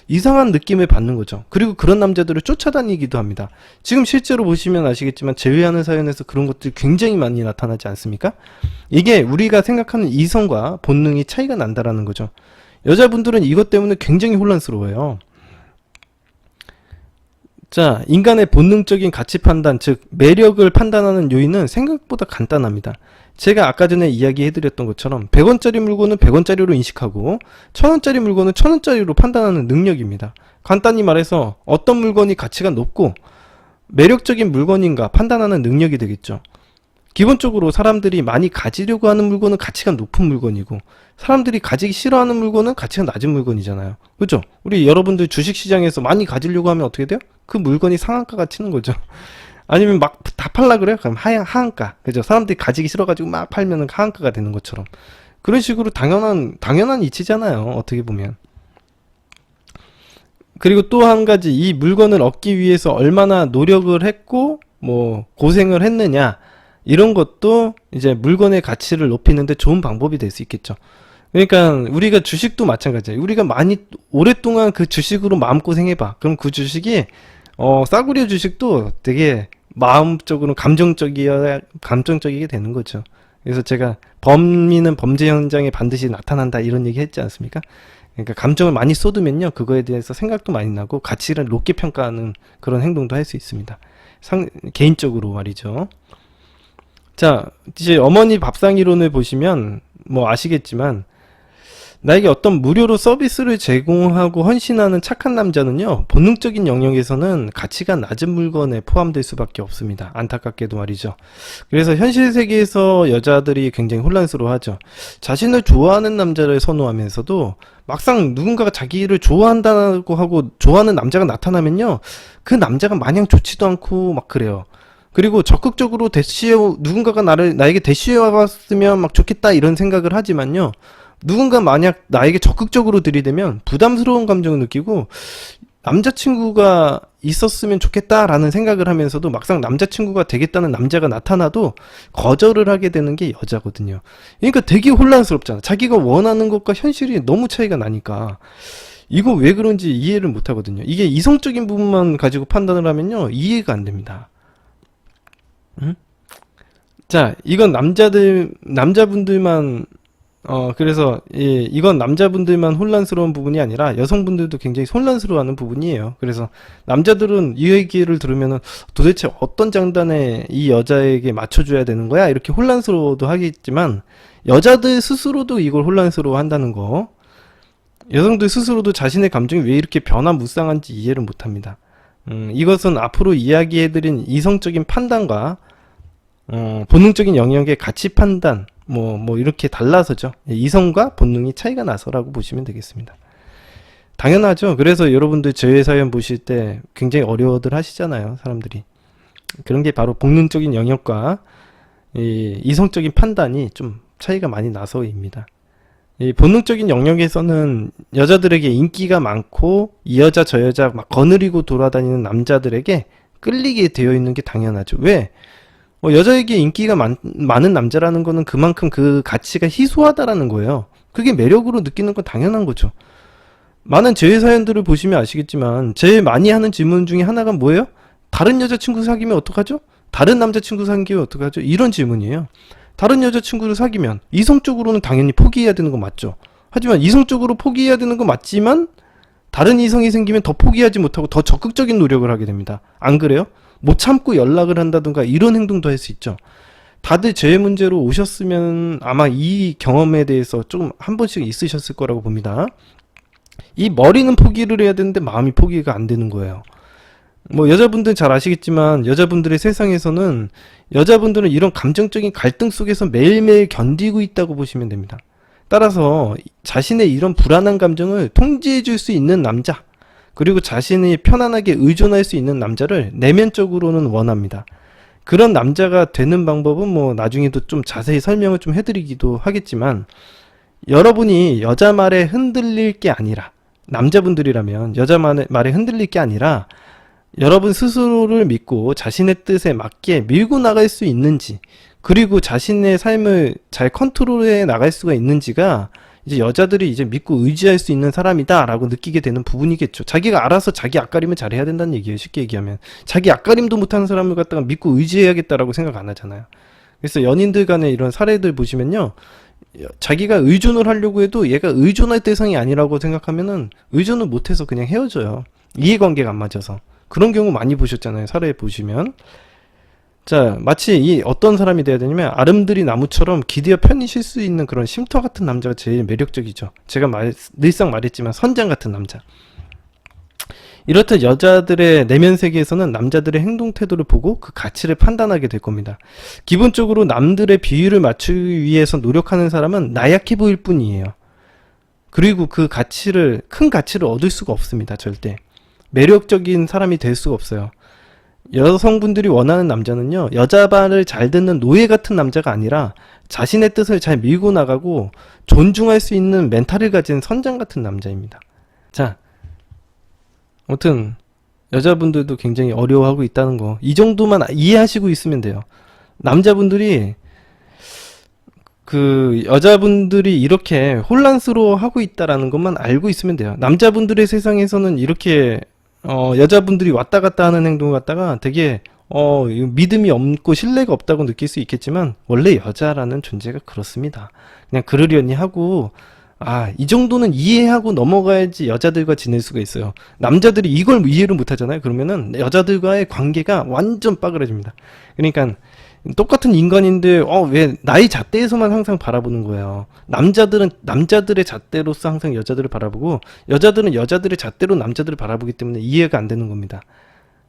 이상한 느낌을 받는 거죠. 그리고 그런 남자들을 쫓아다니기도 합니다. 지금 실제로 보시면 아시겠지만 제외하는 사연에서 그런 것들이 굉장히 많이 나타나지 않습니까? 이게 우리가 생각하는 이성과 본능이 차이가 난다라는 거죠. 여자분들은 이것 때문에 굉장히 혼란스러워요. 자, 인간의 본능적인 가치 판단, 즉 매력을 판단하는 요인은 생각보다 간단합니다. 제가 아까 전에 이야기해드렸던 것처럼 100원짜리 물건은 100원짜리로 인식하고 1000원짜리 물건은 1000원짜리로 판단하는 능력입니다. 간단히 말해서 어떤 물건이 가치가 높고 매력적인 물건인가 판단하는 능력이 되겠죠. 기본적으로 사람들이 많이 가지려고 하는 물건은 가치가 높은 물건이고 사람들이 가지기 싫어하는 물건은 가치가 낮은 물건이잖아요. 그렇죠? 우리 여러분들 주식시장에서 많이 가지려고 하면 어떻게 돼요? 그 물건이 상한가가 치는 거죠. 아니면 막 다 팔라 그래요? 그럼 하한가. 그죠? 사람들이 가지기 싫어가지고 막 팔면은 하한가가 되는 것처럼. 그런 식으로 당연한 이치잖아요. 어떻게 보면. 그리고 또 한 가지, 이 물건을 얻기 위해서 얼마나 노력을 했고, 뭐, 고생을 했느냐. 이런 것도 이제 물건의 가치를 높이는데 좋은 방법이 될 수 있겠죠. 그러니까 우리가 주식도 마찬가지예요. 우리가 많이 오랫동안 그 주식으로 마음고생해봐. 그럼 그 주식이 싸구려 주식도 되게 마음적으로 감정적이게 되는 거죠. 그래서 제가 범인은 범죄 현장에 반드시 나타난다 이런 얘기 했지 않습니까? 그러니까 감정을 많이 쏟으면요 그거에 대해서 생각도 많이 나고 가치를 높게 평가하는 그런 행동도 할 수 있습니다. 개인적으로 말이죠. 자, 이제 어머니 밥상 이론을 보시면 뭐 아시겠지만 나에게 어떤 무료로 서비스를 제공하고 헌신하는 착한 남자는요 본능적인 영역에서는 가치가 낮은 물건에 포함될 수밖에 없습니다. 안타깝게도 말이죠. 그래서 현실 세계에서 여자들이 굉장히 혼란스러워하죠. 자신을 좋아하는 남자를 선호하면서도 막상 누군가가 자기를 좋아한다고 하고 좋아하는 남자가 나타나면요 그 남자가 마냥 좋지도 않고 막 그래요. 그리고 적극적으로 누군가가 나에게 대시해 왔으면 막 좋겠다 이런 생각을 하지만요 누군가 만약 나에게 적극적으로 들이대면 부담스러운 감정을 느끼고 남자친구가 있었으면 좋겠다라는 생각을 하면서도 막상 남자친구가 되겠다는 남자가 나타나도 거절을 하게 되는 게 여자거든요. 그러니까 되게 혼란스럽잖아. 자기가 원하는 것과 현실이 너무 차이가 나니까 이거 왜 그런지 이해를 못 하거든요. 이게 이성적인 부분만 가지고 판단을 하면요 이해가 안 됩니다. 응? 자, 이건 남자분들만 그래서 이건 남자분들만 혼란스러운 부분이 아니라 여성분들도 굉장히 혼란스러워하는 부분이에요. 그래서 남자들은 이 얘기를 들으면은 도대체 어떤 장단에 이 여자에게 맞춰줘야 되는 거야? 이렇게 혼란스러워도 하겠지만 여자들 스스로도 이걸 혼란스러워 한다는 거, 여성들 스스로도 자신의 감정이 왜 이렇게 변화무쌍한지 이해를 못합니다. 이것은 앞으로 이야기해드린 이성적인 판단과 본능적인 영역의 가치 판단 뭐 이렇게 달라서죠. 이성과 본능이 차이가 나서라고 보시면 되겠습니다. 당연하죠. 그래서 여러분들 제 사연 보실 때 굉장히 어려워들 하시잖아요. 사람들이. 그런 게 바로 본능적인 영역과 이성적인 판단이 좀 차이가 많이 나서입니다. 이 본능적인 영역에서는 여자들에게 인기가 많고 이 여자 저 여자 막 거느리고 돌아다니는 남자들에게 끌리게 되어 있는 게 당연하죠. 왜? 여자에게 인기가 많은 남자라는 거는 그만큼 그 가치가 희소하다라는 거예요. 그게 매력으로 느끼는 건 당연한 거죠. 많은 제외 사연들을 보시면 아시겠지만 제일 많이 하는 질문 중에 하나가 뭐예요? 다른 여자친구 사귀면 어떡하죠? 다른 남자친구 사귀면 어떡하죠? 이런 질문이에요. 다른 여자친구를 사귀면 이성적으로는 당연히 포기해야 되는 거 맞죠. 하지만 이성적으로 포기해야 되는 거 맞지만 다른 이성이 생기면 더 포기하지 못하고 더 적극적인 노력을 하게 됩니다. 안 그래요? 못 참고 연락을 한다든가 이런 행동도 할 수 있죠. 다들 제 문제로 오셨으면 아마 이 경험에 대해서 조금 한 번씩 있으셨을 거라고 봅니다. 이 머리는 포기를 해야 되는데 마음이 포기가 안 되는 거예요. 뭐 여자분들 잘 아시겠지만 여자분들의 세상에서는 여자분들은 이런 감정적인 갈등 속에서 매일매일 견디고 있다고 보시면 됩니다. 따라서 자신의 이런 불안한 감정을 통제해 줄 수 있는 남자, 그리고 자신이 편안하게 의존할 수 있는 남자를 내면적으로는 원합니다. 그런 남자가 되는 방법은 뭐 나중에도 좀 자세히 설명을 좀 해드리기도 하겠지만 여러분이 여자 말에 흔들릴 게 아니라, 남자분들이라면 여자 말에 흔들릴 게 아니라 여러분 스스로를 믿고 자신의 뜻에 맞게 밀고 나갈 수 있는지, 그리고 자신의 삶을 잘 컨트롤해 나갈 수가 있는지가 이제 여자들이 이제 믿고 의지할 수 있는 사람이다라고 느끼게 되는 부분이겠죠. 자기가 알아서 자기 앞가림을 잘해야 된다는 얘기예요. 쉽게 얘기하면 자기 앞가림도 못하는 사람을 갖다가 믿고 의지해야겠다라고 생각 안 하잖아요. 그래서 연인들 간의 이런 사례들 보시면요, 자기가 의존을 하려고 해도 얘가 의존할 대상이 아니라고 생각하면은 의존을 못해서 그냥 헤어져요. 이해관계가 안 맞아서. 그런 경우 많이 보셨잖아요. 사례 보시면. 자, 마치 이 어떤 사람이 돼야 되냐면 아름드리 나무처럼 기대어 편히 쉴 수 있는 그런 쉼터 같은 남자가 제일 매력적이죠. 제가 늘상 말했지만 선장 같은 남자. 이렇듯 여자들의 내면 세계에서는 남자들의 행동 태도를 보고 그 가치를 판단하게 될 겁니다. 기본적으로 남들의 비율을 맞추기 위해서 노력하는 사람은 나약해 보일 뿐이에요. 그리고 그 가치를, 큰 가치를 얻을 수가 없습니다. 절대. 매력적인 사람이 될 수가 없어요. 여성분들이 원하는 남자는요, 여자 말을 잘 듣는 노예 같은 남자가 아니라 자신의 뜻을 잘 밀고 나가고 존중할 수 있는 멘탈을 가진 선장 같은 남자입니다. 자, 아무튼 여자분들도 굉장히 어려워하고 있다는 거, 이 정도만 이해하시고 있으면 돼요. 남자분들이 그 여자분들이 이렇게 혼란스러워하고 있다라는 것만 알고 있으면 돼요. 남자분들의 세상에서는 이렇게 여자분들이 왔다 갔다 하는 행동을 갖다가 되게 믿음이 없고 신뢰가 없다고 느낄 수 있겠지만 원래 여자라는 존재가 그렇습니다. 그냥 그러려니 하고 이 정도는 이해하고 넘어가야지 여자들과 지낼 수가 있어요. 남자들이 이걸 이해를 못 하잖아요. 그러면은 여자들과의 관계가 완전 빠그라집니다. 그러니까 똑같은 인간인데 왜 나의 잣대에서만 항상 바라보는 거예요. 남자들은 남자들의 잣대로서 항상 여자들을 바라보고 여자들은 여자들의 잣대로 남자들을 바라보기 때문에 이해가 안 되는 겁니다.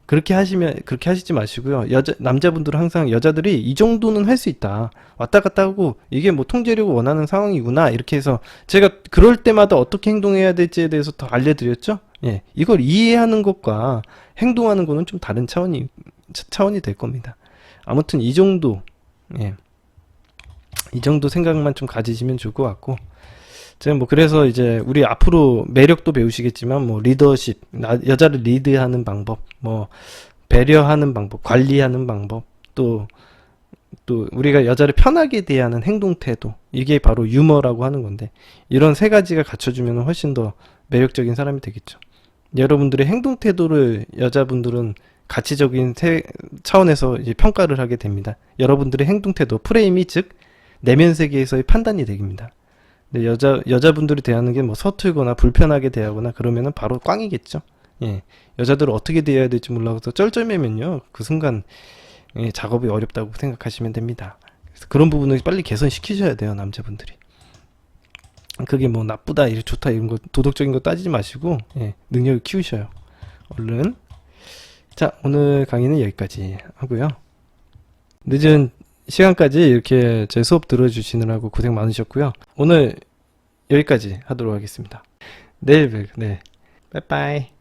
그렇게 하시지 마시고요. 남자분들은 항상 여자들이 이 정도는 할 수 있다. 왔다 갔다 하고 이게 뭐 통제력을 원하는 상황이구나. 이렇게 해서 제가 그럴 때마다 어떻게 행동해야 될지에 대해서 더 알려드렸죠? 예. 이걸 이해하는 것과 행동하는 거는 좀 다른 차원이 될 겁니다. 아무튼 이 정도, 예. 이 정도 생각만 좀 가지시면 좋을 것 같고, 제가 뭐 그래서 이제 우리 앞으로 매력도 배우시겠지만 뭐 리더십, 여자를 리드하는 방법, 뭐 배려하는 방법, 관리하는 방법, 또 우리가 여자를 편하게 대하는 행동 태도, 이게 바로 유머라고 하는 건데, 이런 세 가지가 갖춰주면 훨씬 더 매력적인 사람이 되겠죠. 여러분들의 행동 태도를 여자분들은 가치적인 차원에서 이제 평가를 하게 됩니다. 여러분들의 행동 태도, 프레임이 즉 내면 세계에서의 판단이 됩니다. 근데 여자분들이 대하는 게 뭐 서툴거나 불편하게 대하거나 그러면은 바로 꽝이겠죠. 예. 여자들을 어떻게 대해야 될지 몰라서 쩔쩔매면요, 그 순간 작업이 어렵다고 생각하시면 됩니다. 그래서 그런 부분을 빨리 개선시키셔야 돼요, 남자분들이. 그게 뭐 나쁘다, 좋다 이런 거 도덕적인 거 따지지 마시고 능력을 키우셔요. 얼른. 자, 오늘 강의는 여기까지 하고요. 늦은 시간까지 이렇게 제 수업 들어주시느라고 고생 많으셨고요. 오늘 여기까지 하도록 하겠습니다. 내일 네. 빠이빠이.